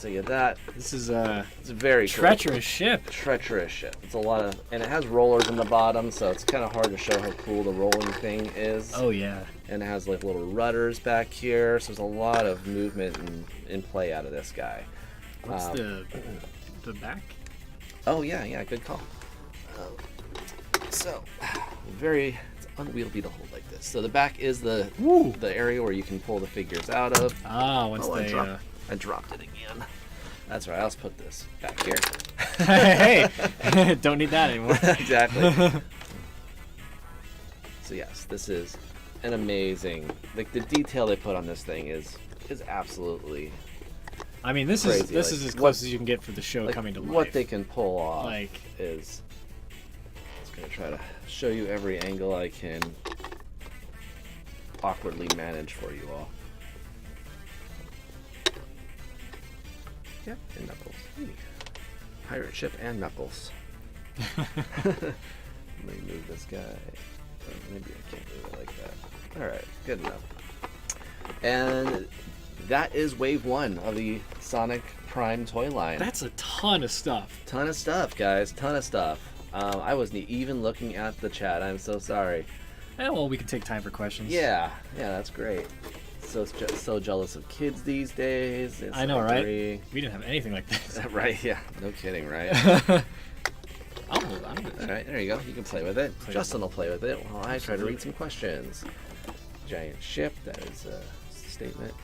So you get that. This is a It's very cool. treacherous ship. Treacherous ship. It's a lot of, and it has rollers in the bottom, so it's kind of hard to show how cool the rolling thing is. Oh yeah. And it has like little rudders back here, so there's a lot of movement and play out of this guy. What's the back? Oh yeah, good call. So, it's unwieldy to hold like this. So the back is the area where you can pull the figures out of. Ah, once Oh, they. I dropped it again. That's right. I'll just put this back here. Hey, don't need that anymore. Exactly. So yes, this is an amazing. Like the detail they put on this thing is absolutely. I mean, this Crazy, is like, as close as you can get for the show like, coming to life. what they can pull off Like- is. I'm just gonna try to show you every angle I can awkwardly manage for you all. Yep, and Knuckles. Pirate ship and Knuckles. Let me move this guy. Oh, maybe I can't move it like that. Alright, good enough. And that is wave 1 of the Sonic Prime toy line. That's a ton of stuff. Ton of stuff, guys. Ton of stuff. I wasn't even looking at the chat. I'm so sorry. Well, we can take time for questions. Yeah, that's great. So jealous of kids these days. It's I know, like right? 3. We didn't have anything like this. Right? Yeah. No kidding, right? I'll hold on to All that. right, there you go. You can play with it. Play Justin will play with it while I try to read Absolutely. some questions. Giant ship. That is a statement.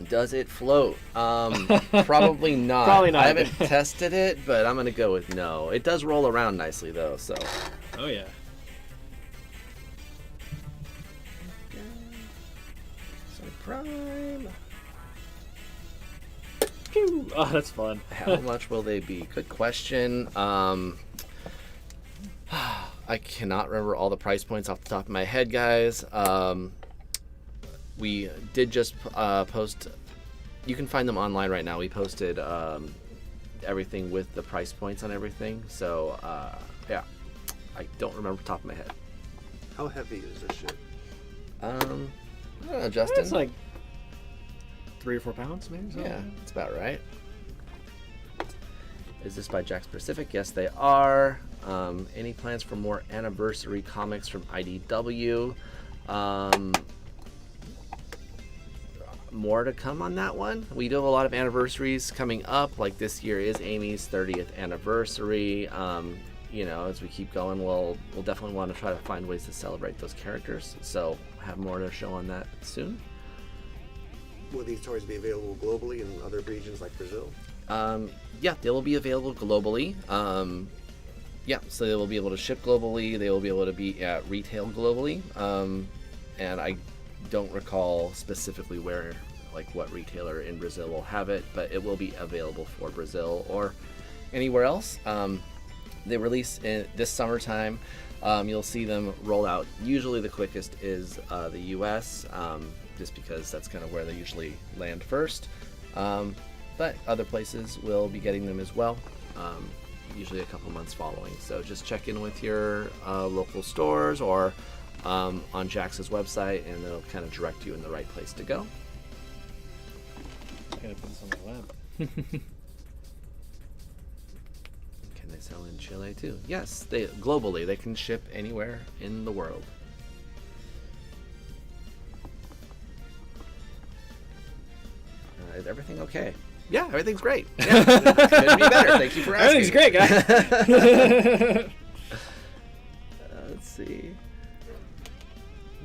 Does it float? Probably not. Probably not. I haven't tested it, but I'm gonna go with no. It does roll around nicely though, so. Oh yeah. Sonic Prime. Pew! Oh, that's fun. How much will they be? Good question. I cannot remember all the price points off the top of my head, guys. We did just post. You can find them online right now. We posted everything with the price points on everything. So yeah, I don't remember off the top of my head. How heavy is this ship? I don't know, Justin. It's like 3 or 4 pounds, maybe. Something. Yeah, that's about right. Is this by Jack's Pacific? Yes, they are. Any plans for more anniversary comics from IDW? More to come on that one. We do have a lot of anniversaries coming up. Like this year is Amy's 30th anniversary. You know, as we keep going, we'll definitely want to try to find ways to celebrate those characters. So have more to show on that soon. Will these toys be available globally in other regions like Brazil? Yeah, they will be available globally. Yeah, so they will be able to ship globally. They will be able to be at retail globally. And I don't recall specifically where, like what retailer in Brazil will have it, but it will be available for Brazil or anywhere else. They release in this summertime. You'll see them roll out. Usually the quickest is the US, just because that's kind of where they usually land first. But other places will be getting them as well, usually a couple months following. So just check in with your local stores or on Jax's website, and it'll kind of direct you in the right place to go. I gotta put this on my lab. Can they sell in Chile too? Yes, they globally. They can ship anywhere in the world. Is everything okay? Yeah, everything's great. Yeah, couldn't be better. Thank you for asking. Everything's great, guys. Let's see.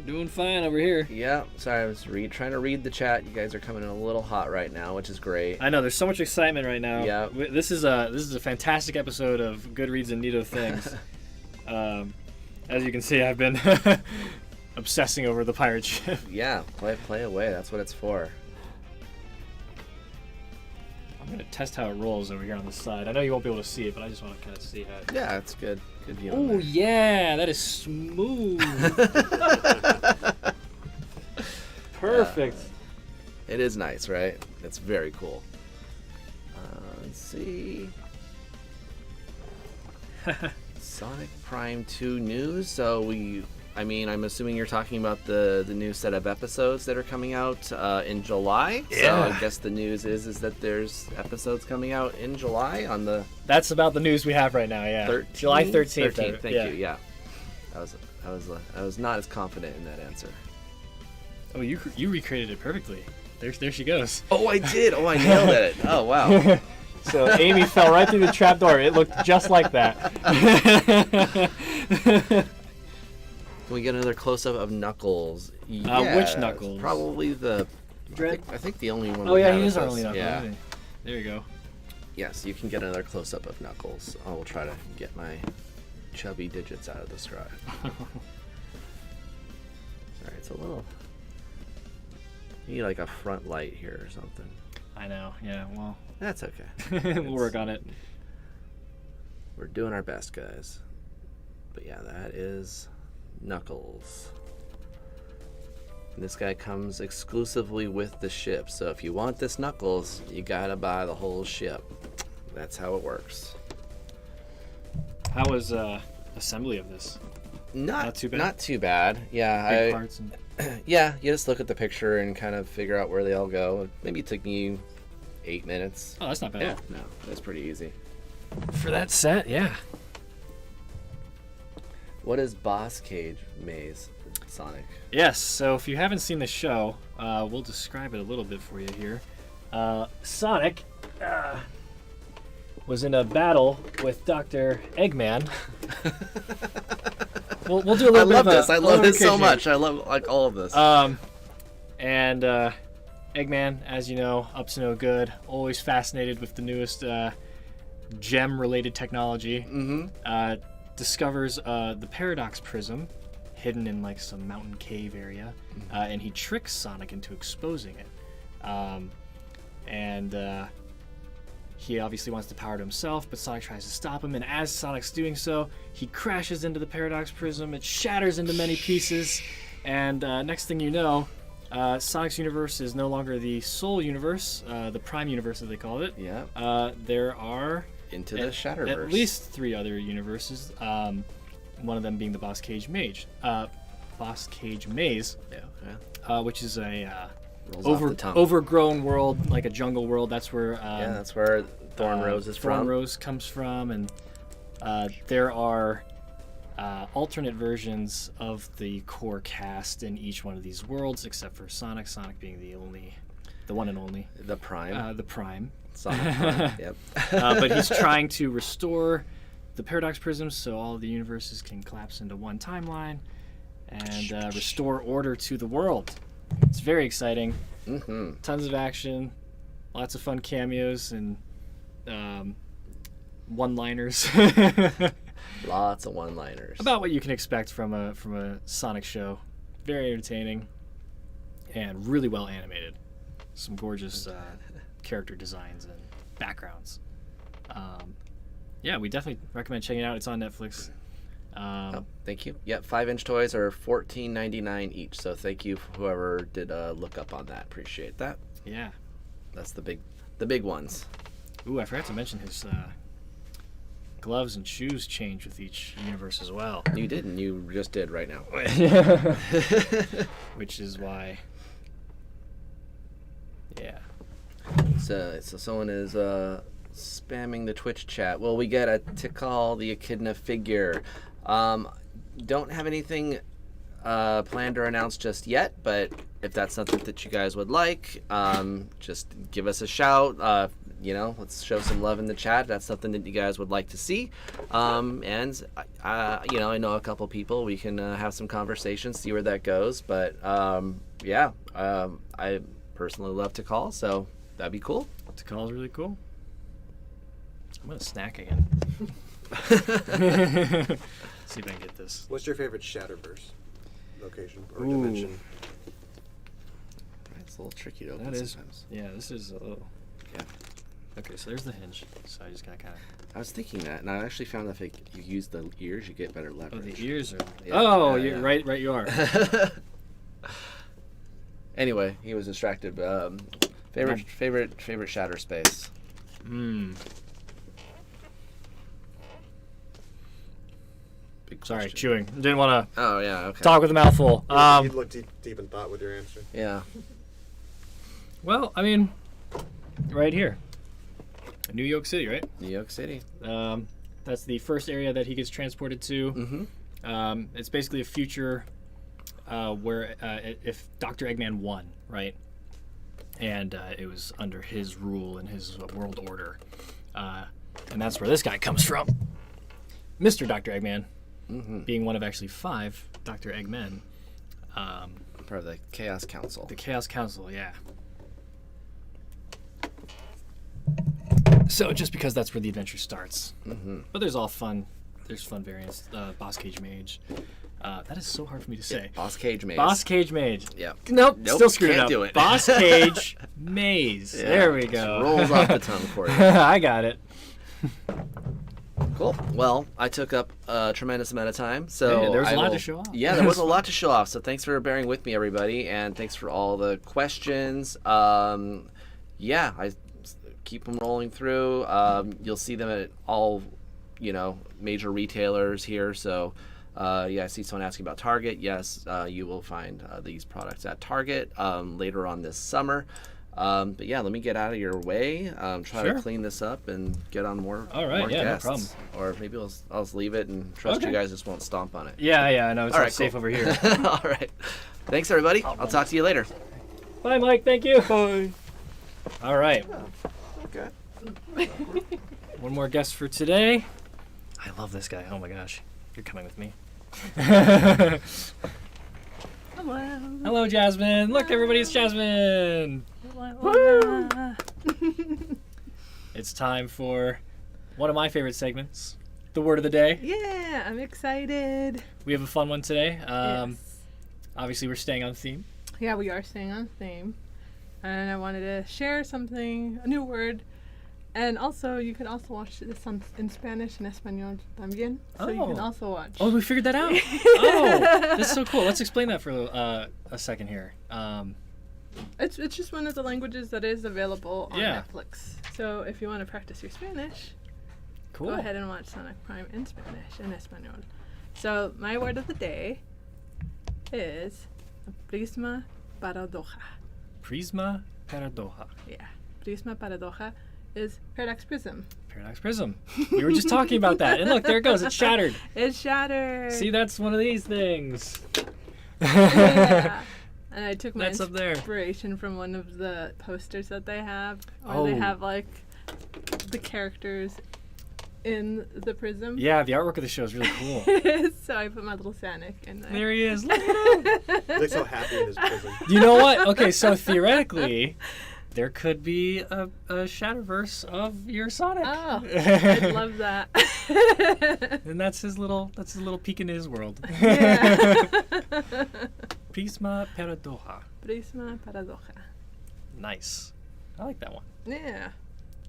Doing fine over here. Yeah, sorry, I was trying to read the chat. You guys are coming in a little hot right now, which is great. I know there's so much excitement right now. Yeah. This is a fantastic episode of Good Reedz and Neato Thingz. As you can see, I've been obsessing over the pirate ship. Yeah, play away. That's what it's for. I'm gonna test how it rolls over here on the side. I know you won't be able to see it, but I just want to kind of see how. Yeah, it's good. Good view. Oh yeah, that is smooth. Perfect. It is nice, right? It's very cool. Let's see. Sonic Prime 2 news. So we I mean, I'm assuming you're talking about the new set of episodes that are coming out in July. Yeah. So I guess the news is that there's episodes coming out in July on the. That's about the news we have right now. Yeah. 13th? July 13th. 13th. Thank you. Yeah. I was not as confident in that answer. Oh, you recreated it perfectly. There she goes. Oh, I did. Oh, I nailed it. Oh, wow. So Amy fell right through the trap door. It looked just like that. Can we get another close-up of Knuckles? Which Knuckles? Probably the... Dread? I think the only one Oh, we yeah, have he is is our this. only Knuckles. Yeah. Isn't he? There you go. Yes, you can get another close-up of Knuckles. I will try to get my chubby digits out of the scribe. Sorry, it's a little... You need like a front light here or something. I know. Yeah, well... That's okay. We'll work on it. We're doing our best, guys. But yeah, that is Knuckles. And this guy comes exclusively with the ship. So if you want this Knuckles, you gotta buy the whole ship. That's how it works. How was assembly of this? Not too bad? Not too bad. Yeah, Big parts and... Yeah, you just look at the picture and kind of figure out where they all go. Maybe it took me 8 minutes. Oh, that's not bad. Yeah, no, that's pretty easy. For that set, yeah. What is Boss Cage Maze, Sonic? Yes, so if you haven't seen the show, we'll describe it a little bit for you here. Sonic was in a battle with Dr. Eggman. we'll do a little bit of this. I love this so here. much. I love like all of this. And Eggman, as you know, up to no good. Always fascinated with the newest gem-related technology. Discovers the Paradox Prism, hidden in like some mountain cave area, and he tricks Sonic into exposing it. He obviously wants to power it himself, but Sonic tries to stop him, and as Sonic's doing so, he crashes into the Paradox Prism. It shatters into many pieces, and next thing you know, Sonic's universe is no longer the Soul universe, the Prime universe as they call it. Yeah. There are Into the Shatterverse. at least 3 other universes. One of them being the Boss Cage Maze. Yeah. Which is a Rolls off the tongue. overgrown world, like a jungle world. That's where Yeah, that's where Thorn Rose is from. Thorn Rose comes from, and there are alternate versions of the core cast in each one of these worlds, except for Sonic. Sonic being the one and only. The Prime. The Prime. Sonic Prime. Yep. But he's trying to restore the Paradox Prism so all of the universes can collapse into one timeline and restore order to the world. It's very exciting. Tons of action, lots of fun cameos and one-liners. Lots of one-liners. About what you can expect from a Sonic show. Very entertaining and really well animated. Some gorgeous character designs and backgrounds. Yeah, we definitely recommend checking it out. It's on Netflix. Thank you. Yep, 5-inch toys are $14.99 each. So thank you for whoever did look up on that. Appreciate that. Yeah. That's the big ones. Ooh, I forgot to mention his gloves and shoes change with each universe as well. You didn't. You just did right now. Which is why. Yeah. So someone is spamming the Twitch chat. Will we get a Tikal the Echidna figure? Don't have anything planned or announced just yet, but if that's something that you guys would like, just give us a shout. Let's show some love in the chat. If that's something that you guys would like to see. And I know a couple people. We can have some conversations, see where that goes. But I personally love Tikal, so that'd be cool. Tikal's really cool. I'm gonna snack again. See if I can get this. What's your favorite Shatterverse location or Ooh. dimension? It's a little tricky to open That is. sometimes. Yeah, this is a little. Yeah. Okay, so there's the hinge. So I just gotta kind of. I was thinking that, and I actually found that if you use the ears, you get better Oh, leverage. the ears are. Yeah, Oh, yeah, you're yeah. right. You are. Anyway, he was distracted. Favorite shatter space. Sorry, question. chewing. Didn't want to Oh yeah. Okay. talk with a mouthful. You'd look deep in thought with your answer. Yeah. Well, I mean, right here. New York City, right? New York City. That's the first area that he gets transported to. Mm-hmm. It's basically a future where if Dr. Eggman won, right? And it was under his rule and his world order. And that's where this guy comes from. Mr. Dr. Eggman, being one of actually 5 Dr. Eggmen. Part of the Chaos Council. The Chaos Council, yeah. So just because that's where the adventure starts. But there's all fun. There's fun variants. Boss Cage Mage. That is so hard for me to say. Boss Cage Maze. Boss Cage Mage. Yeah. Nope, still screwed can't it up. do it. Boss Cage Maze. Yeah, There we just go. rolls off the tongue for you. I got it. Cool. Well, I took up a tremendous amount of time, so Hey, there was a I lot will- to show off. Yeah, there was a lot to show off. So thanks for bearing with me, everybody, and thanks for all the questions. Yeah, I keep them rolling through. You'll see them at all, major retailers here. So, yeah, I see someone asking about Target. Yes, you will find these products at Target later on this summer. But yeah, let me get out of your way. Try Sure. to clean this up and get on more. All right, more yeah, no guests. problem. Or maybe I'll just leave it and trust Okay. you guys just won't stomp on it. Yeah, I know. It's All all right, safe cool. over here. All right. Thanks, everybody. I'll talk to you later. Bye, Mike. Thank you. Bye. All right. Okay. One more guest for today. I love this guy. Oh my gosh. You're coming with me. Hello. Hello, Jasmine. Look, everybody, it's Jasmine. Hola. It's time for one of my favorite segments, the word of the day. Yeah, I'm excited. We have a fun one today. Yes. Obviously, we're staying on theme. Yeah, we are staying on theme. And I wanted to share something, a new word. And also, you can also watch this in Spanish and Espanol también. So you can Oh. also watch. Oh, we figured that out. Oh, that's so cool. Let's explain that for a second here. It's just one of the languages that is available on Yeah. Netflix. So if you want to practice your Spanish, Cool. go ahead and watch Sonic Prime in Spanish and Espanol. So my word of the day is prisma paradoja. Prisma paradoja. Yeah, prisma paradoja is paradox prism. Paradox prism. We were just talking about that. And look, there it goes. It's shattered. It's shattered. See, that's one of these things. Yeah. And I took my That's up there. inspiration from one of the posters that they have, where Oh. they have like the characters in the prism. Yeah, the artwork of the show is really cool. So I put my little Sonic in there. There he is. Look at him. He looks so happy in his prison. You know what? Okay, so theoretically, there could be a Shatterverse of your Sonic. Oh, I'd love that. And that's his little peek into his world. Yeah. Prisma paradoja. Prisma paradoja. Nice. I like that one. Yeah.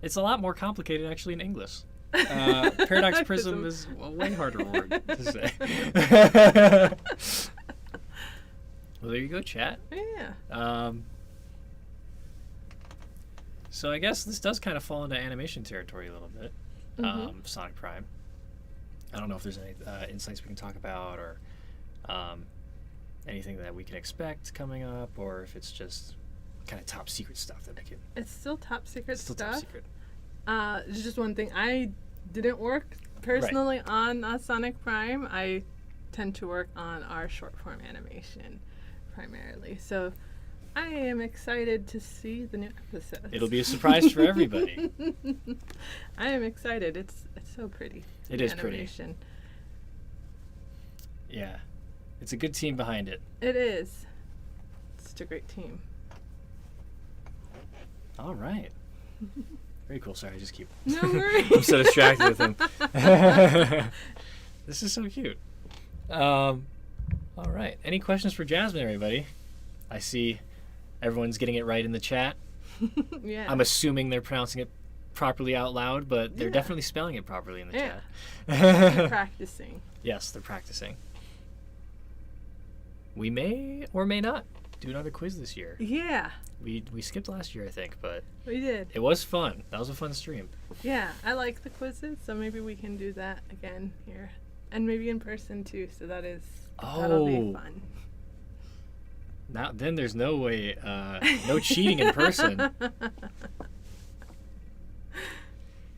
It's a lot more complicated actually in English. Paradox prism Prism. is a way harder word to say. Well, there you go, chat. Yeah. So I guess this does kind of fall into animation territory a little bit. Sonic Prime. I don't know if there's any insights we can talk about or anything that we can expect coming up, or if it's just kind of top secret stuff that we can. It's still top secret Still stuff. top secret. It's just one thing. I didn't work personally on Sonic Prime. I tend to work on our short form animation primarily. So I am excited to see the new episodes. It'll be a surprise for everybody. I am excited. It's so pretty. It the is pretty. animation. Yeah. It's a good team behind it. It is. It's such a great team. All right. Very cool. Sorry, I just keep. No worries. I'm so distracted with him. This is so cute. All right. Any questions for Jasmine, everybody? I see everyone's getting it right in the chat. Yeah. I'm assuming they're pronouncing it properly out loud, but they're Yeah. definitely spelling it properly in the Yeah. chat. Practicing. Yes, they're practicing. We may or may not do another quiz this year. Yeah, We skipped last year, I think, but we did. it was fun. That was a fun stream. Yeah, I like the quizzes, so maybe we can do that again here and maybe in person too. So that'll be fun. Now then, there's no way, no cheating in person.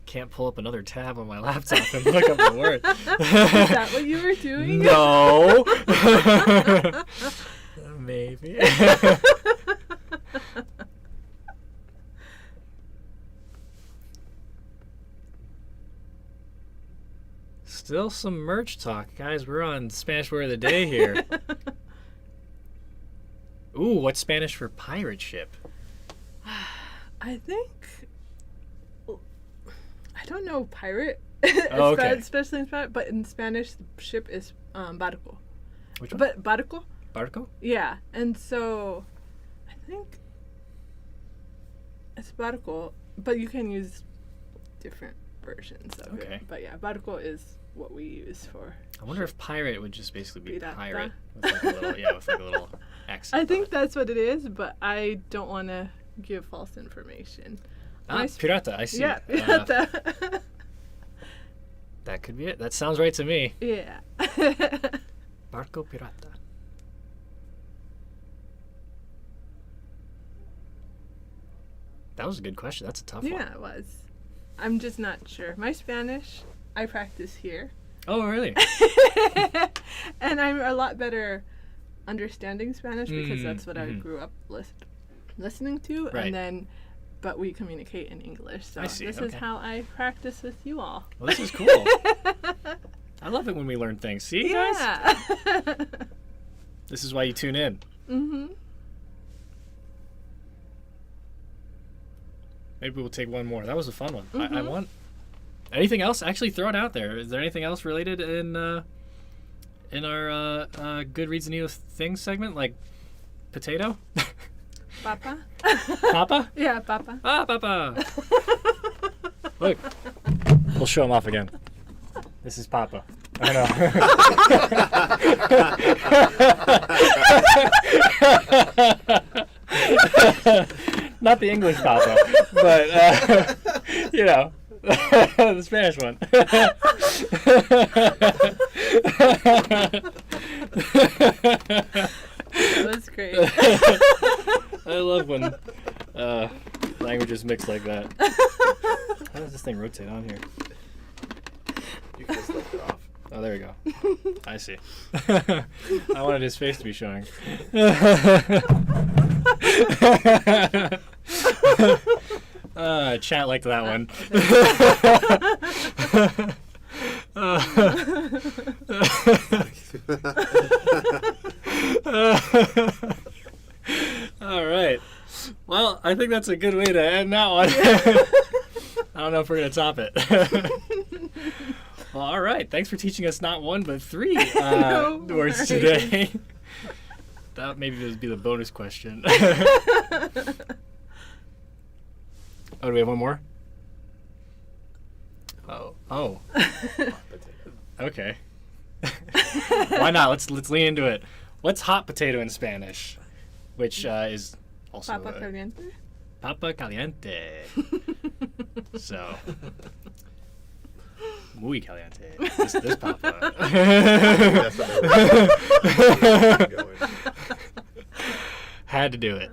Can't pull up another tab on my laptop and look up the word. Is that what you were doing? No. Maybe. Still some merch talk, guys. We're on Spanish Word of the Day here. Ooh, what's Spanish for pirate ship? I think. I don't know pirate. Oh, okay. Especially in Spanish, but in Spanish, the ship is barco. Which one? But barco? Barco? Yeah, and so I think it's barco, but you can use different versions of Okay. it. But yeah, barco is what we use for. I wonder if pirate would just basically be Pirata. pirate with like a little, with like a little accent. I think on it. that's what it is, but I don't want to give false information. Pirata. I see. Yeah, pirata. That could be it. That sounds right to me. Yeah. Barco pirata. That was a good question. That's a tough one. Yeah, it was. I'm just not sure. My Spanish, I practice here. Oh, really? And I'm a lot better understanding Spanish because that's what I grew up listening to. Right. But we communicate in English. So I see, this is okay. how I practice with you all. Well, this is cool. I love it when we learn things. See, guys? Yeah. This is why you tune in. Mm-hmm. Maybe we'll take one more. That was a fun one. I Mhm. want... Anything else? Actually, throw it out there. Is there anything else related in our Good Reedz and Neato Thingz segment? Like potato? Papa? Papa? Yeah, Papa. Ah, Papa! Look. We'll show him off again. This is Papa. I know. Not the English Papa, but, the Spanish one. That was great. I love when languages mix like that. How does this thing rotate on here? You can just lift it off. Oh, there we go. I see. I wanted his face to be showing. Chat liked that one. All right. Well, I think that's a good way to end that one. I don't know if we're going to top it. Well, all right. Thanks for teaching us not one, but three No words worries. today. That maybe would be the bonus question. Oh, do we have one more? Oh. Okay. Why not? Let's lean into it. What's hot potato in Spanish? Which is also Papa caliente? Papa caliente. So, muy caliente. This papa. That's what going. Had to do it.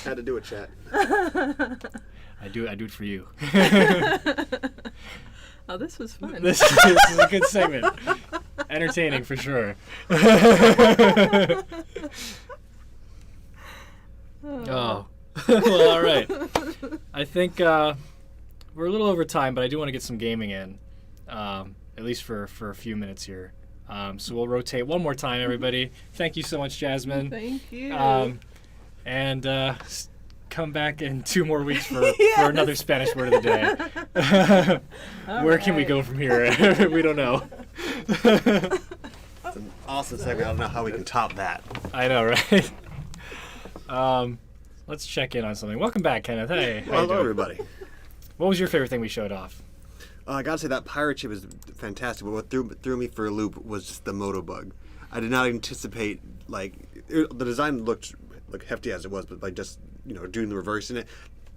Had to do it, chat. I do it for you. Oh, this was fun. This is a good segment. Entertaining for sure. Oh. Well, all right. I think we're a little over time, but I do want to get some gaming in, at least for a few minutes here. So we'll rotate one more time, everybody. Thank you so much, Jasmine. Thank you. And come back in 2 more weeks for another Spanish word of the day. Where can we go from here? We don't know. It's an awesome segment. I don't know how we can top that. I know, right? Let's check in on something. Welcome back, Kenneth. Hey. how you Hello, doing? everybody. What was your favorite thing we showed off? I gotta say that pirate ship is fantastic, but what threw me for a loop was just the Moto bug. I did not anticipate the design looked hefty as it was, but just doing the reverse in it,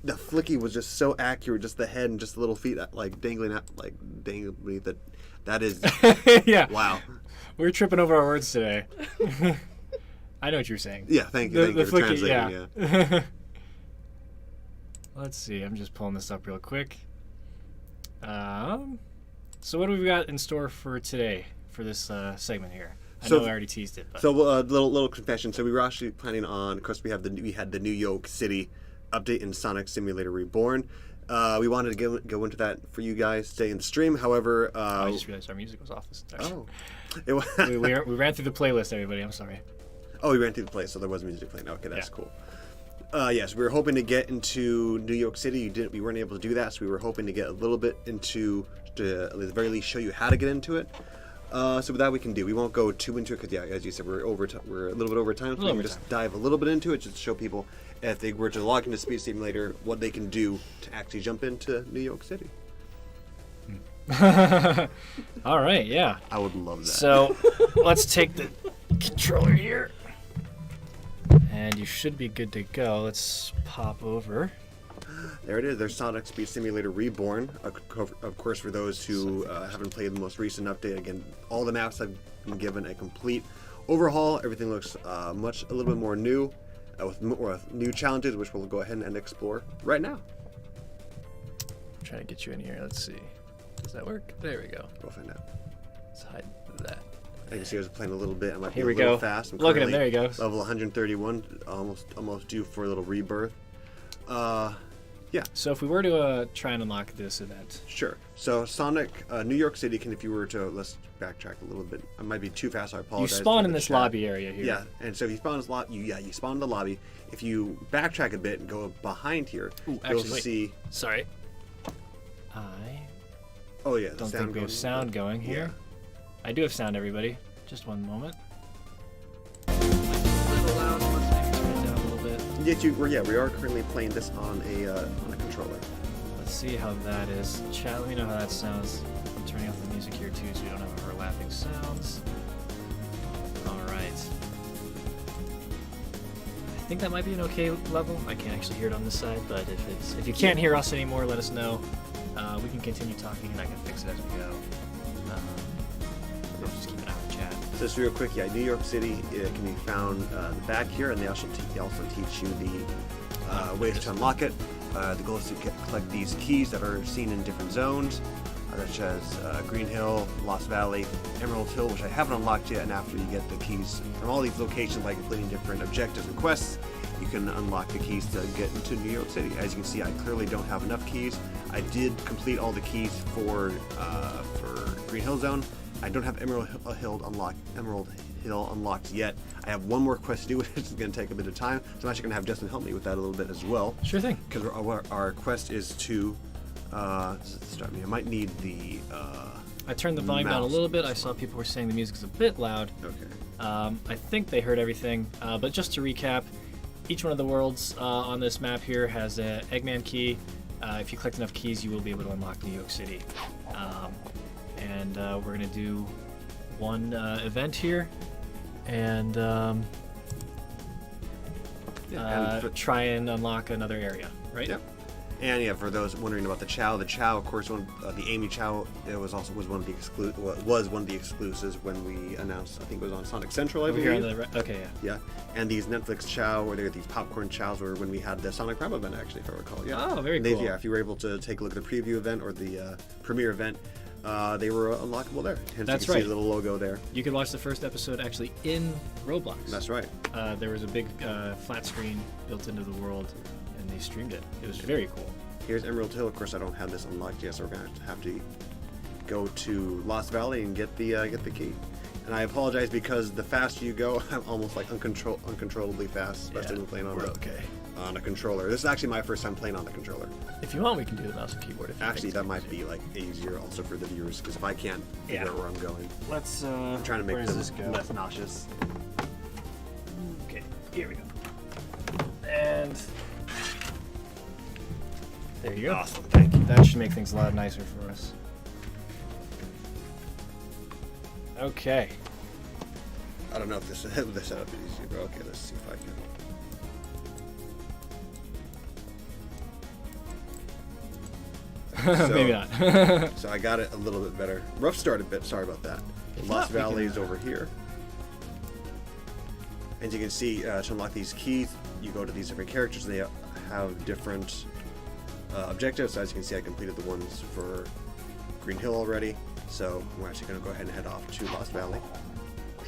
the flicky was just so accurate, just the head and just the little feet like dangling beneath it. That is Yeah. wow. We're tripping over our words today. I know what you're saying. Yeah, thank you for flicky, translating. yeah. Let's see. I'm just pulling this up real quick. So what do we got in store for today for this segment here? I know I already teased it. But. So little confession. So we were actually planning on. Of course, we had the New York City update in Sonic Simulator Reborn. We wanted to go into that for you guys today in the stream. However, I just realized our music was off this entire. Oh, we ran through the playlist, everybody. I'm sorry. Oh, we ran through the place, so there was music playing. Okay, that's cool. Yes, we were hoping to get into New York City. We weren't able to do that, so we were hoping to get a little bit into, to at the very least show you how to get into it. So with that we can do. We won't go too into it because, yeah, as you said, we're a little bit over time. So we can just dive a little bit into it, just to show people if they were to log into Speed Simulator, what they can do to actually jump into New York City. All right, yeah. I would love that. So let's take the controller here. And you should be good to go. Let's pop over. There it is. There's Sonic Speed Simulator Reborn. Of course, for those who haven't played the most recent update, again, all the maps have been given a complete overhaul. Everything looks a little bit more new, with new challenges, which we'll go ahead and explore right now. I'm trying to get you in here. Let's see. Does that work? There we go. We'll find out. Let's hide that. I can see I was playing a little bit. I might be Here a we little go. fast. I'm Look at him. There he goes. Level 131, almost due for a little rebirth. Yeah. So if we were to try and unlock this event. Sure. So Sonic, New York City can, if you were to, let's backtrack a little bit. I might be too fast, so I apologize. You spawn for in the this chat. lobby area here. Yeah, and so if you spawn in this you spawn in the lobby. If you backtrack a bit and go behind here, you'll see. Sorry. Oh yeah. Don't think we have sound going here. Yeah. I do have sound, everybody. Just one moment. We are currently playing this on a controller. Let's see how that is. Chat, let me know how that sounds. I'm turning off the music here too, so we don't have overlapping sounds. All right. I think that might be an okay level. I can't actually hear it on this side, but if you can't hear us anymore, let us know. We can continue talking, and I can fix it as we go. We'll just keep an eye on the chat. So just real quick, New York City can be found in the back here, and they also teach you the ways to unlock it. The goal is to collect these keys that are seen in different zones, such as Green Hill, Lost Valley, Emerald Hill, which I haven't unlocked yet. And after you get the keys from all these locations by completing different objectives and quests, you can unlock the keys to get into New York City. As you can see, I clearly don't have enough keys. I did complete all the keys for Green Hill Zone. I don't have Emerald Hill unlocked yet. I have one more quest to do, which is going to take a bit of time. So I'm actually going to have Justin help me with that a little bit as well. Sure thing. Because our quest is to start me. I might need the. I turned the volume down a little bit. I saw people were saying the music's a bit loud. Okay. I think they heard everything. But just to recap, each one of the worlds on this map here has an Eggman key. If you collect enough keys, you will be able to unlock New York City. And we're going to do one event here. And try and unlock another area, right? Yep. And yeah, for those wondering about the Chow, of course, the Amy Chow, it was one of the exclusives when we announced. I think it was on Sonic Central. I believe. Okay, yeah. Yeah, and these Netflix Chow, or these popcorn Chows, were when we had the Sonic Prime event, actually, if I recall. Yeah. Oh, very cool. Yeah, if you were able to take a look at the preview event or the premiere event, they were unlockable there. Hence, That's you can right. see the little logo there. You could watch the first episode actually in Roblox. That's right. There was a big flat screen built into the world, and they streamed it. It was very cool. Here's Emerald Hill. Of course, I don't have this unlocked yet, so we're gonna have to go to Lost Valley and get the key. And I apologize because the faster you go, I'm almost like uncontrollably fast, especially when playing on a controller. This is actually my first time playing on the controller. If you want, we can do the mouse and keyboard. If Actually, that might be like easier also for the viewers, because if I can't figure out where I'm going, Let's. I'm trying to make where does them this go? less nauseous. Okay, here we go. And there you go. Awesome, thank you. That should make things a lot nicer for us. Okay. I don't know if this setup is easy, but okay, let's see if I can. Maybe not. So I got it a little bit better. Rough start a bit. Sorry about that. Lost Valley is over here. As you can see, to unlock these keys, you go to these different characters. They have different objectives. So as you can see, I completed the ones for Green Hill already. So we're actually going to go ahead and head off to Lost Valley.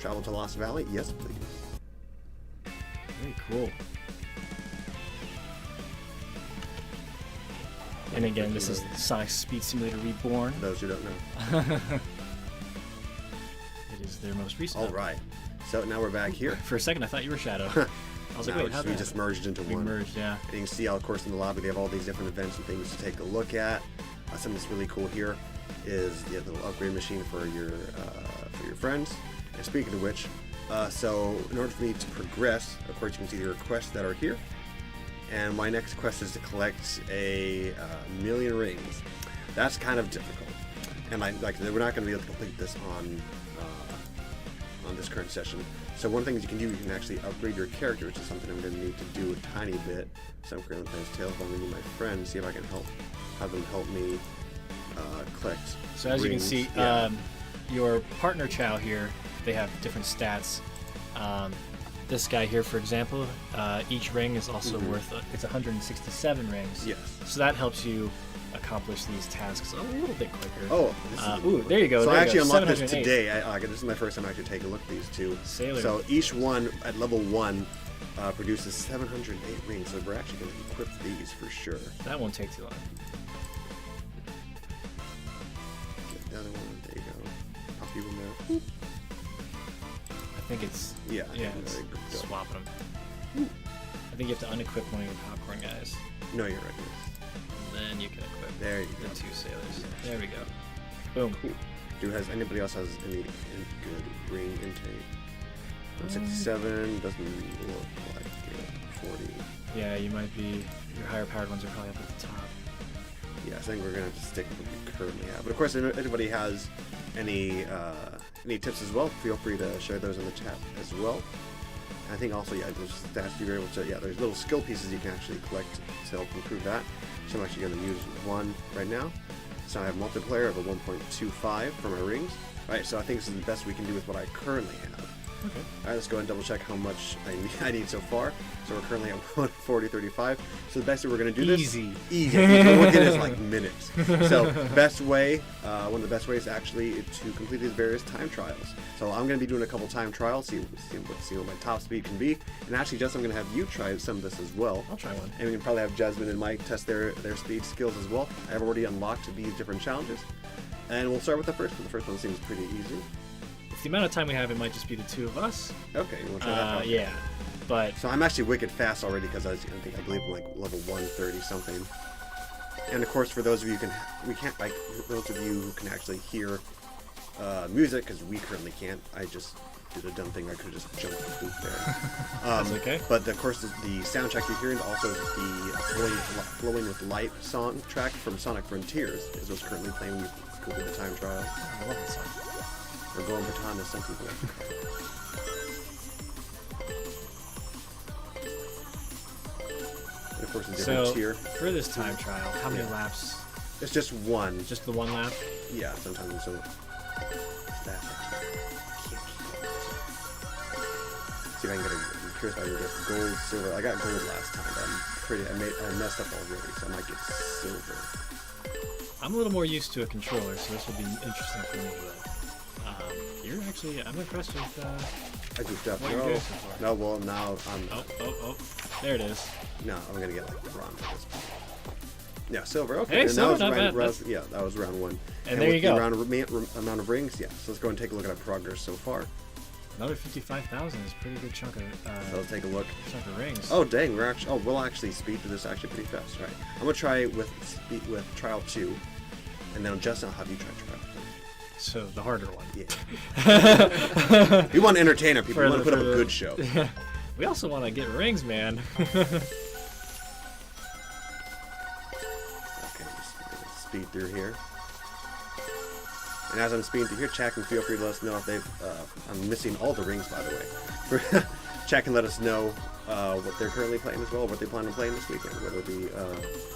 Travel to Lost Valley? Yes, please. Very cool. And again, this is Sonic Speed Simulator Reborn. Those who don't know. It is their most recent. All right. So now we're back here. For a second, I thought you were Shadow. I was like, wait, how we just merged into we one. merged, yeah. And you can see, of course, in the lobby, they have all these different events and things to take a look at. Something that's really cool here is the little upgrade machine for your friends. And speaking of which, so in order for me to progress, of course, you can see the requests that are here. And my next quest is to collect a million rings. That's kind of difficult, and we're not going to be able to complete this on this current session. So one thing you can do, you can actually upgrade your character, which is something I'm going to need to do a tiny bit. So I'm currently playing as Tails, but I'm going to need my friends, see if I can have them help me collect. So as rings. you can see, your partner Chow here, they have different stats. This guy here, for example, each ring is also worth, it's 167 rings. Yes. So that helps you accomplish these tasks a little bit quicker. Oh, ooh, there you go. So there I actually unlocked this 708. today. This is my first time actually taking a look at these two. Sailor. So each one at level 1 produces 708 rings. So we're actually going to equip these for sure. That won't take too long. Get the other one. There you go. Pop you in there. I think it's Yeah. it's there you go. swapping them. I think you have to unequip one of your popcorn guys. No, you're right. And then you can equip There you the go. two sailors. There we go. Boom. Cool. Has anybody else has any good ring intake? 167 doesn't look like it. 40. Yeah, you might be. Your higher powered ones are probably up at the top. Yeah, I think we're gonna have to stick with what we currently have. But of course, if anybody has any tips as well, feel free to share those in the chat as well. I think also, there's stats you're able to. There's little skill pieces you can actually collect to help improve that. So I'm actually going to use one right now. So I have multiplayer of a 1.25 for my rings. All right, so I think this is the best we can do with what I currently have. Okay. All right, let's go ahead and double check how much I need so far. So we're currently at 140.35. So the best way we're going to do this. Easy. We're looking at like minutes. So best way, one of the best ways actually to complete these various time trials. So I'm going to be doing a couple time trials, see what my top speed can be. And actually, Jess, I'm going to have you try some of this as well. I'll try one. And we can probably have Jasmine and Mike test their speed skills as well. I've already unlocked these different challenges. And we'll start with the first one. The first one seems pretty easy. With the amount of time we have, it might just be the two of us. Okay, you want to try that out? Yeah. But So I'm actually wicked fast already because I believe I'm like level 130 something. And of course, for those of you those of you who can actually hear music, because we currently can't. I just did a dumb thing. I could have just jumped the boot there. That's okay. But of course, the soundtrack you're hearing, also the Flowing with Light song track from Sonic Frontiers is what's currently playing when you go through the time trial. I love that song. Or Going Baton, as some people. And of course, the difference So here. for this time trial, how many laps? It's just one. Just the one lap? Yeah, sometimes it's so. That. See if I can get I'm curious if I can get gold, silver. I got gold last time, but I messed up already, so I might get silver. I'm a little more used to a controller, so this will be interesting for me. But I'm impressed with I goofed up. what you're doing so far. No, well, now I'm. Oh, there it is. No, I'm gonna get like bronze at this point. Yeah, silver. Okay, Hey, and silver, that not was bad. that was round one. And there with you go. The amount of rings, yeah. So let's go and take a look at our progress so far. Another 55,000 is a pretty good chunk of So let's take a look. rings. Oh dang, we'll actually speed through this actually pretty fast. All right, I'm gonna try with trial 2, and then Justin, I'll have you try trial 3. So the harder one. Yeah. We want to entertain our people. We want to put up a good show. We also want to get rings, man. Okay, just speed through here. And as I'm speeding through here, chat can feel free to let us know if I'm missing all the rings, by the way. chat can let us know what they're currently playing as well, what they plan on playing this weekend. Whether it be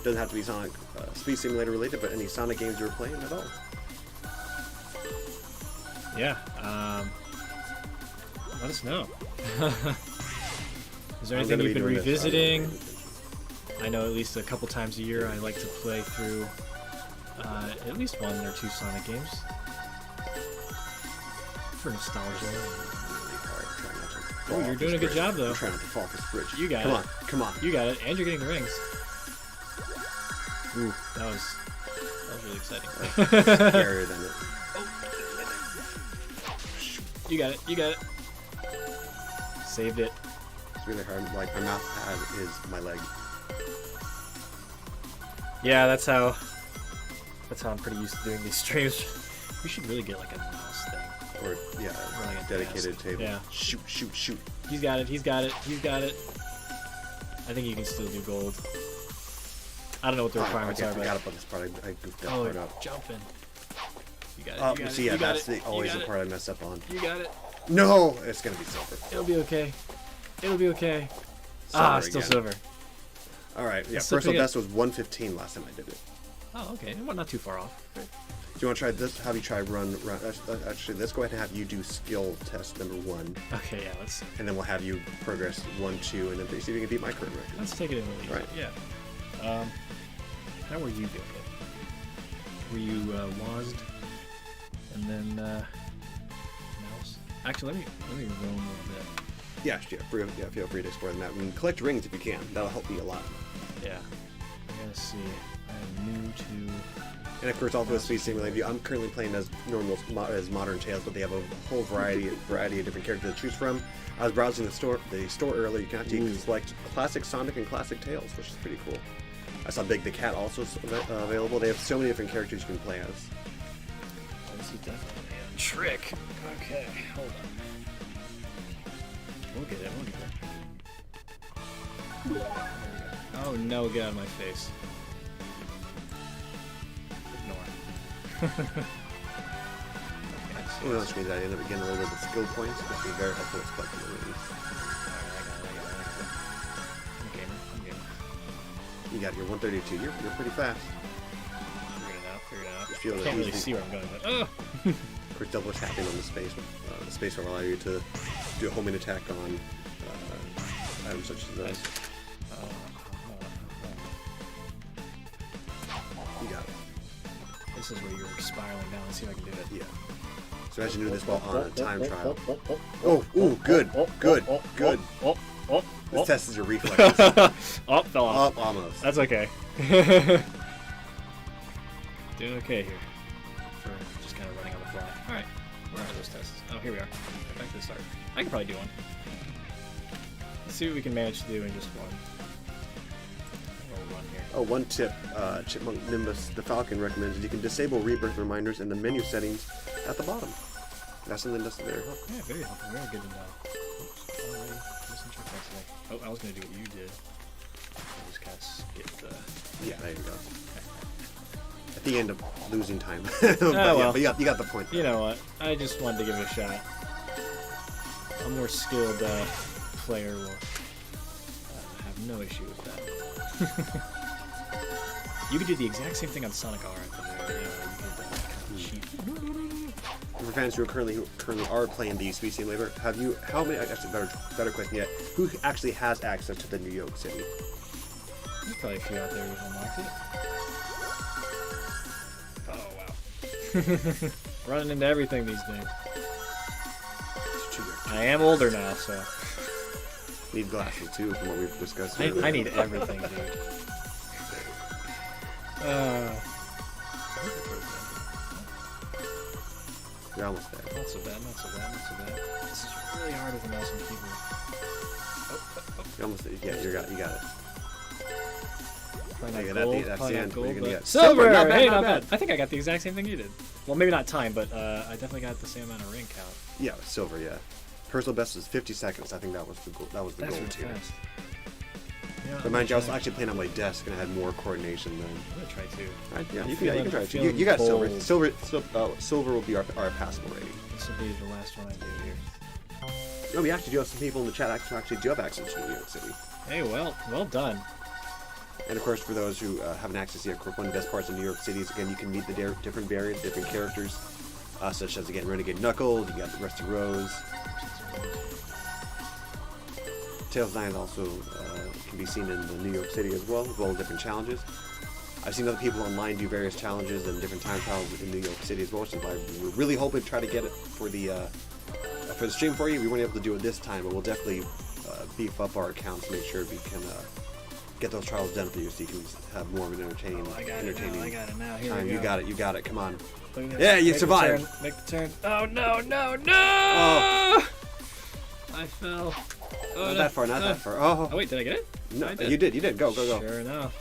doesn't have to be Sonic Speed Simulator related, but any Sonic games you're playing at all. Yeah. Let us know. Is there anything you've been revisiting? I know at least a couple times a year I like to play through at least 1 or 2 Sonic games for nostalgia. Oh, you're doing a good job though. I'm trying not to fall off this bridge. You got it. Come on. You got it, and you're getting the rings. Ooh, that was really exciting. Scarier than it. You got it. Saved it. It's really hard. Like my mouse pad is my leg. Yeah, that's how I'm pretty used to doing these streams. We should really get like a mouse thing. Or yeah, Or like a dedicated desk. table. Yeah. Shoot. He's got it. I think you can still do gold. I don't know what the requirements I are, forgot but about this part. I goofed that part up. jumping. You got it. Oh, you got see, it. yeah, You got that's it. always You the got part I mess up on. it. You got it. No, it's gonna be silver. It'll be okay. Silver still again. silver. All right, yeah. It's still Personal pretty best was 115 last time I did it. Oh, okay. Well, not too far off. Do you want to try this? Have you try run? Actually, let's go ahead and have you do skill test number 1, Okay, yeah. and then we'll have you progress 1, 2, and then 3. See if you can beat my current record. Let's take it in the lead. Right. Yeah. How were you doing it? Were you WASD and then mouse? Actually, let me roam a little bit. Yeah, feel free to explore the map and collect rings if you can. That'll help me a lot. Yeah. I gotta see. I'm new to. And of course, also with Speed Simulator, I'm currently playing as Modern Tales, but they have a whole variety of different characters to choose from. I was browsing the store earlier. You can actually select classic Sonic and classic Tails, which is pretty cool. I saw Big the Cat also available. They have so many different characters you can play as. Oh, this is definitely a trick. Okay, hold on. We'll get it. There we go. Oh no, get out of my face. Ignore. One of those means I end up getting a little bit of skill points, which would be very helpful with collecting the rings. I'm gaming. You got your 132. You're pretty fast. Figure it out. Just feel I it can't really easy. see where I'm going, but oh! Of course, double tapping on the space. The space will allow you to do a homing attack on items such as those. You got it. This is where you're spiraling down. Let's see if I can do it. Yeah. So as you do this while on a time trial. Oh, ooh, good. This tests your reflexes. Oh, fell off. Oh, almost. That's okay. Doing okay here. For just kind of running on the fly. Alright. Where are those tests? Oh, here we are. Back to the start. I can probably do one. Let's see what we can manage to do in just one. We'll run here. Oh, one tip, Chipmunk Nimbus the Falcon recommends you can disable rebirth reminders in the menu settings at the bottom. That's something that's very helpful. Yeah, very helpful. Very good to know. Oops, already missing checkpoints today. Oh, I was going to do what you did. I just kind of skipped the... Yeah, there you go. At the end of losing time. Well. But you got the point. You know what? I just wanted to give it a shot. A more skilled player will have no issue with that. You could do the exact same thing on Sonic R. You could kind of cheat. For fans who currently are playing the Speed Simulator, how many? Actually, better question yet. Who actually has access to the New York City? There's probably a few out there who unlocked it. Oh wow! Running into everything these days. I am older now, so Need glasses too, from what we've discussed. I need everything, dude. You're almost there. Not so bad. This is really hard with a mouse and keyboard. You're almost there. Yeah, you got it. Probably Yeah, not gold, that's probably the not end. gold, You're gonna but get silver! Not bad, Hey, not not bad. bad. I think I got the exact same thing you did. Well, maybe not time, but I definitely got the same amount of ring count. Yeah, silver. Yeah. Personal best was 50 seconds. I think that was the goal. That was the That's goal really too. fast. Yeah, But mind you, I was actually playing on my desk and I had more coordination than. I'm gonna try to. Right, yeah, you feeling- can try it. feeling You got silver. bold. Silver will be our passable rating. This will be the last one I do here. No, we actually do have some people in the chat who actually do have access to New York City. Hey, well done. And of course, for those who haven't accessed yet, one of the best parts of New York City is, again, you can meet the different variants, different characters, such as, again, Renegade Knuckles, you got Rusty Rose. Tails 9 also can be seen in the New York City as well as different challenges. I've seen other people online do various challenges and different time trials in New York City as well, so we're really hoping to try to get it for the stream for you. We weren't able to do it this time, but we'll definitely beef up our accounts to make sure we can get those trials done for you so you can have more of an entertaining I got it now. Here time. we go. You got it, come on. Yeah, you survived. Make the turn. Oh, no. Oh. I fell. Oh, Not that far. Oh, wait, did I get it? no, I did. you did. Go. Sure enough.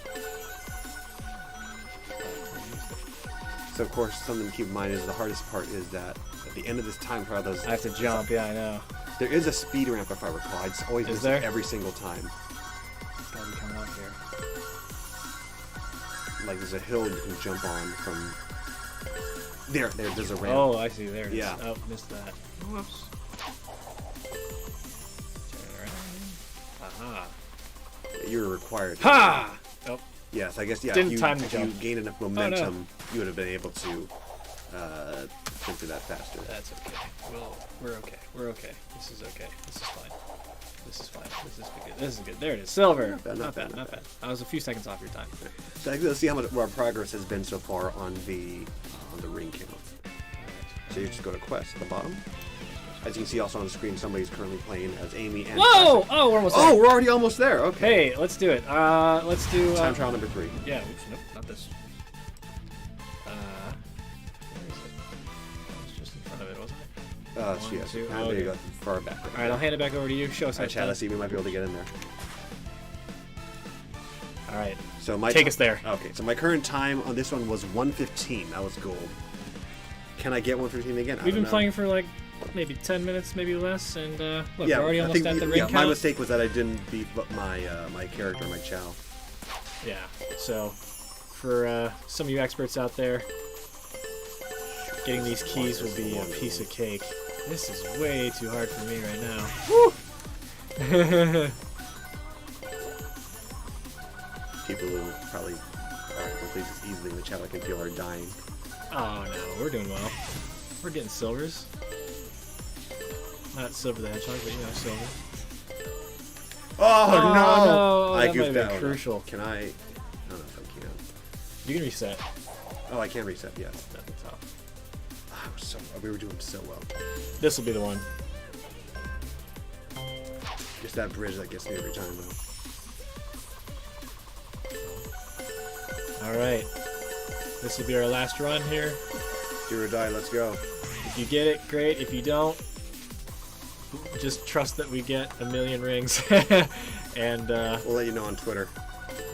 So, of course, something to keep in mind is the hardest part is that at the end of this time trial, I have to jump, yeah, I know. there is a speed ramp, if I recall. I just always miss it every single time. It's gotta be coming up here. Like, there's a hill you can jump on from... There's a ramp. Oh, I see, there it is. Yeah. Oh, missed that. Whoops. Turn around. Aha. You're required. Ha! Oh, Yes, I guess, yeah. Didn't if time the you jump. gain enough momentum, you would have been able to jump through that faster. that's okay. We're okay. We're okay. This is okay. This is fine. This is fine. This is good. There it is. Silver. Not bad. I was a few seconds off your time. So let's see how much our progress has been so far on the ring count. So you just go to quest at the bottom. As you can see also on the screen, somebody's currently playing as Amy and... Whoa! Oh, we're almost there. Oh, we're already almost there. Okay. Hey, let's do it. Let's do... Time trial number 3. Yeah, oops, nope, not this. Where is it? That was just in front of it, wasn't it? One, Yes. two, There you go. okay. Far back. Alright, I'll hand it back over to you. Show us how Alright, it's Chad, done. let's see. We might be able to get in there. Alright, So my take us there. Okay, so my current time on this one was 1:15. That was gold. Can I get 1:15 again? We've been playing for like maybe 10 minutes, maybe less, and look, Yeah, we're already I almost think at the ring my count. mistake was that I didn't beat my my character, my Chow. Yeah, so for some of you experts out there, getting these keys will be a piece of cake. This is way too hard for me right now. Woo! People who probably complete this easily in the chat, I can feel are dying. Oh no, we're doing well. We're getting silvers. Not Silver the Hedgehog, but you know, silver. Oh, no! I that might goofed have been out. crucial. Can I? I don't know if I can. You can reset. Oh, I can reset. Yes. At the top. We were doing so well. This will be the one. Just that bridge that gets me every time, though. All right. This will be our last run here. Do or die. Let's go. If you get it, great. If you don't, just trust that we get a million rings, and We'll let you know on Twitter.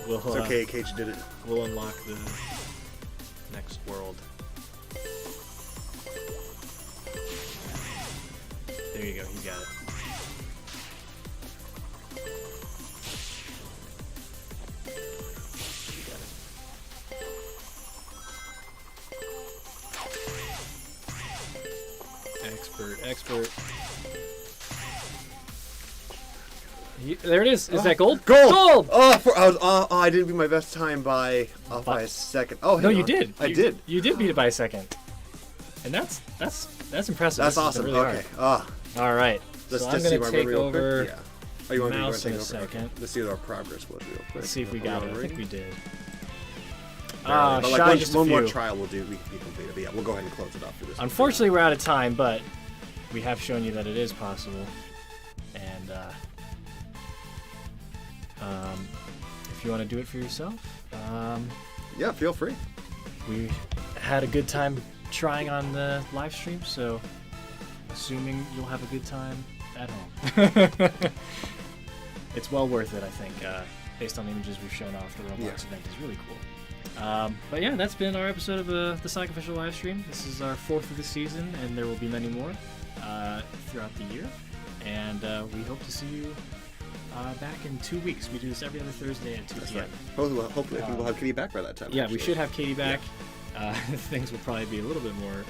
we'll It's okay, Cage did it. we'll unlock the next world. There you go. He got it. You got it. Expert. There it is. Is that gold? Gold! Gold! I didn't beat my best time by a second. Oh, No, hang you on. did. I did. You did beat it by a second, and that's impressive. That's This is awesome. really Okay. hard. All right. Let's So I'm just see gonna my take real over. quick. Yeah. Oh, you want me to mouse take in a over? second. Okay. Let's see what our progress was real quick. Let's see if we got it. I think we did. But like shy just a one more few. trial will do. We can be completed. But yeah, we'll go ahead and close it off for this. Unfortunately, we're out of time, but we have shown you that it is possible. And if you want to do it for yourself, Yeah, feel free. we had a good time trying on the live stream, so assuming you'll have a good time at home. It's well worth it, I think, based on the images we've shown off. The Roblox event is really cool. But yeah, that's been our episode of the Sonic Official live stream. This is our 4th of the season, and there will be many more throughout the year. And we hope to see you back in 2 weeks. We do this every other Thursday at 2 p.m. Right. Hopefully, we will have Kitty back by that time. Yeah, actually. we should have Katie back. things will probably be a little bit more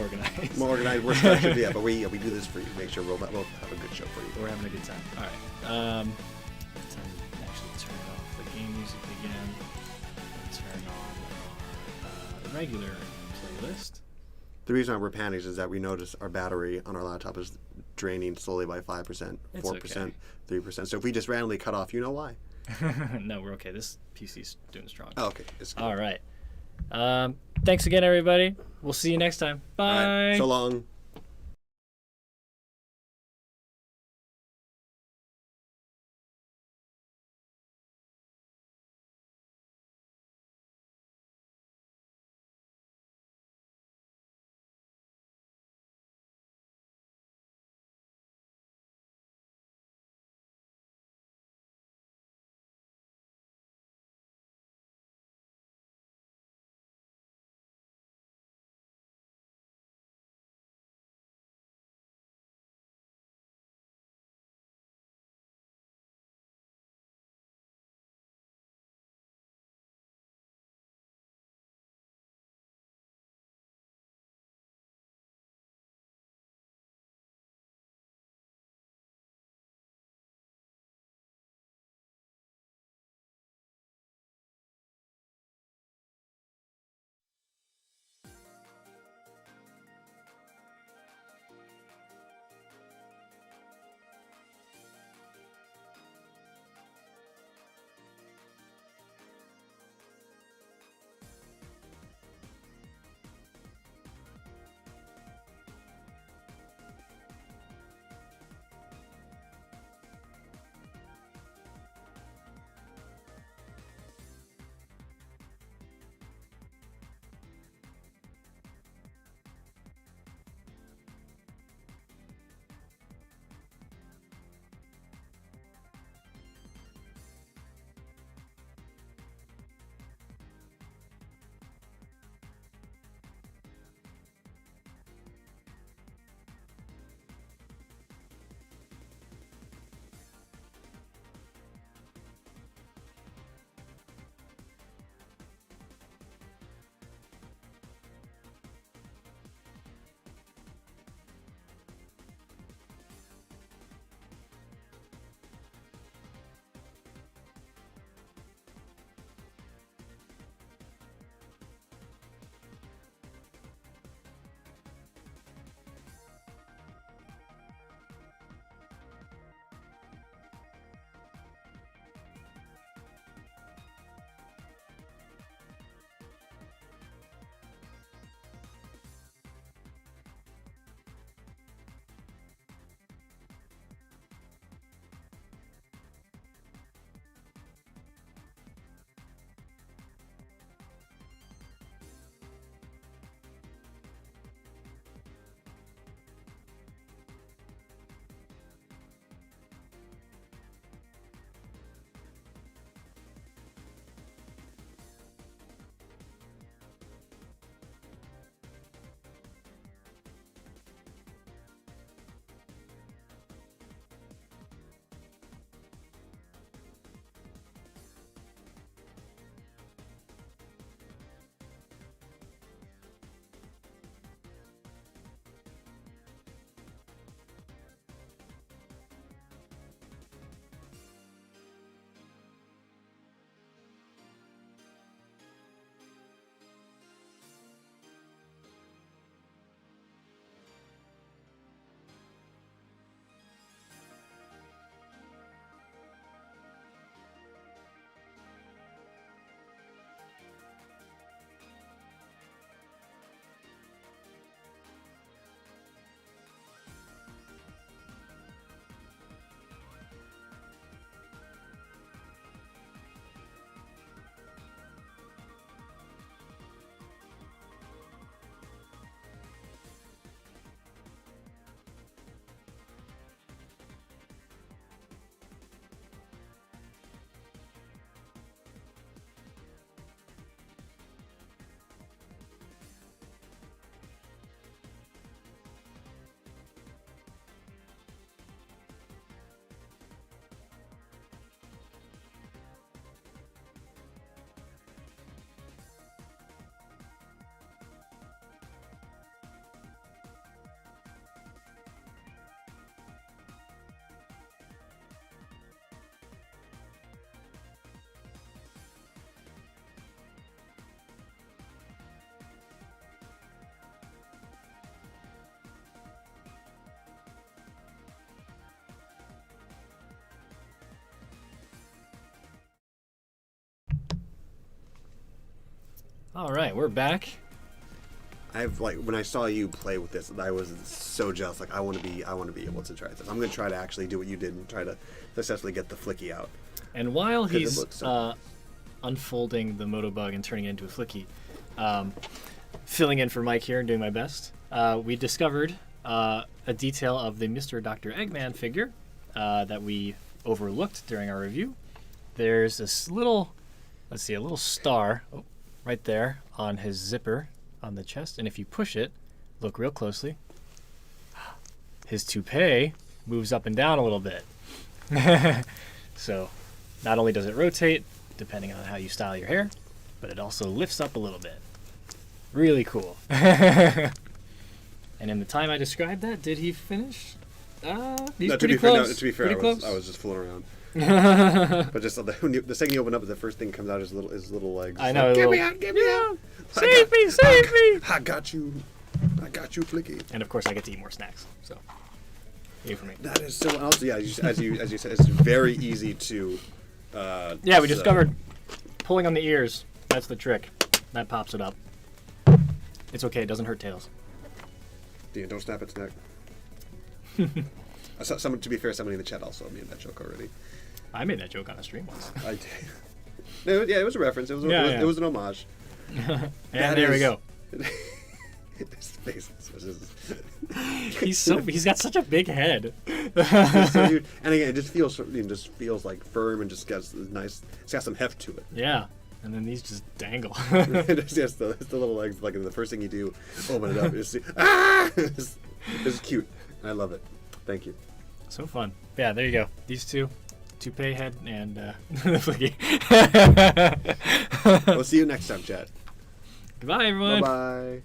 organized. More organized, more structured, yeah. But we do this for you. Make sure we'll have a good show for you. We're having a good time. All right. Let's actually turn off the game music again. And turn on our regular playlist. The reason why we're panicked is that we notice our battery on our laptop is draining slowly by 5%, 4%, 3%. So if we just randomly cut off, you know why? No, we're okay. This PC's doing strong. Oh, okay. It's good. All right. Thanks again, everybody. We'll see you next time. Bye. All right. So long. All right, we're back. I've like when I saw you play with this, I was so jealous. Like I want to be able to try this. I'm gonna try to actually do what you did and try to successfully get the flicky out. And while 'Cause it he's looks so- unfolding the Moto bug and turning it into a flicky, filling in for Mike here and doing my best, we discovered a detail of the Mr. Dr. Eggman figure that we overlooked during our review. There's this little, let's see, a little star right there on his zipper on the chest, and if you push it, look real closely, his toupee moves up and down a little bit. So not only does it rotate, depending on how you style your hair, but it also lifts up a little bit. Really cool. And in the time I described that, did he finish? He's No, pretty close. to be fair, Pretty close. I was just fooling around. But just the second you open up, the first thing comes out is little legs. I know. Get me out! Get me out! Save me! Save me! I got you, Flicky. And of course, I get to eat more snacks. So, yay for me. That is so. Also, yeah, as you said, it's very easy to. Yeah, we discovered pulling on the ears. That's the trick. That pops it up. It's okay. It doesn't hurt Tails. Dean, don't snap its neck. I saw someone. To be fair, somebody in the chat also made that joke already. I made that joke on a stream once. I did. No, yeah, it was a reference. It was an homage. And there we go. His face is He's got such a big head. so huge. And again, it just feels like firm and just got nice. It's got some heft to it. Yeah. And then these just dangle. It's the little legs. Like the first thing you do, open it up. It's cute. I love it. Thank you. So fun. Yeah, there you go. These two. Toupee head and Flicky. We'll see you next time, chat. Goodbye, everyone. Bye-bye.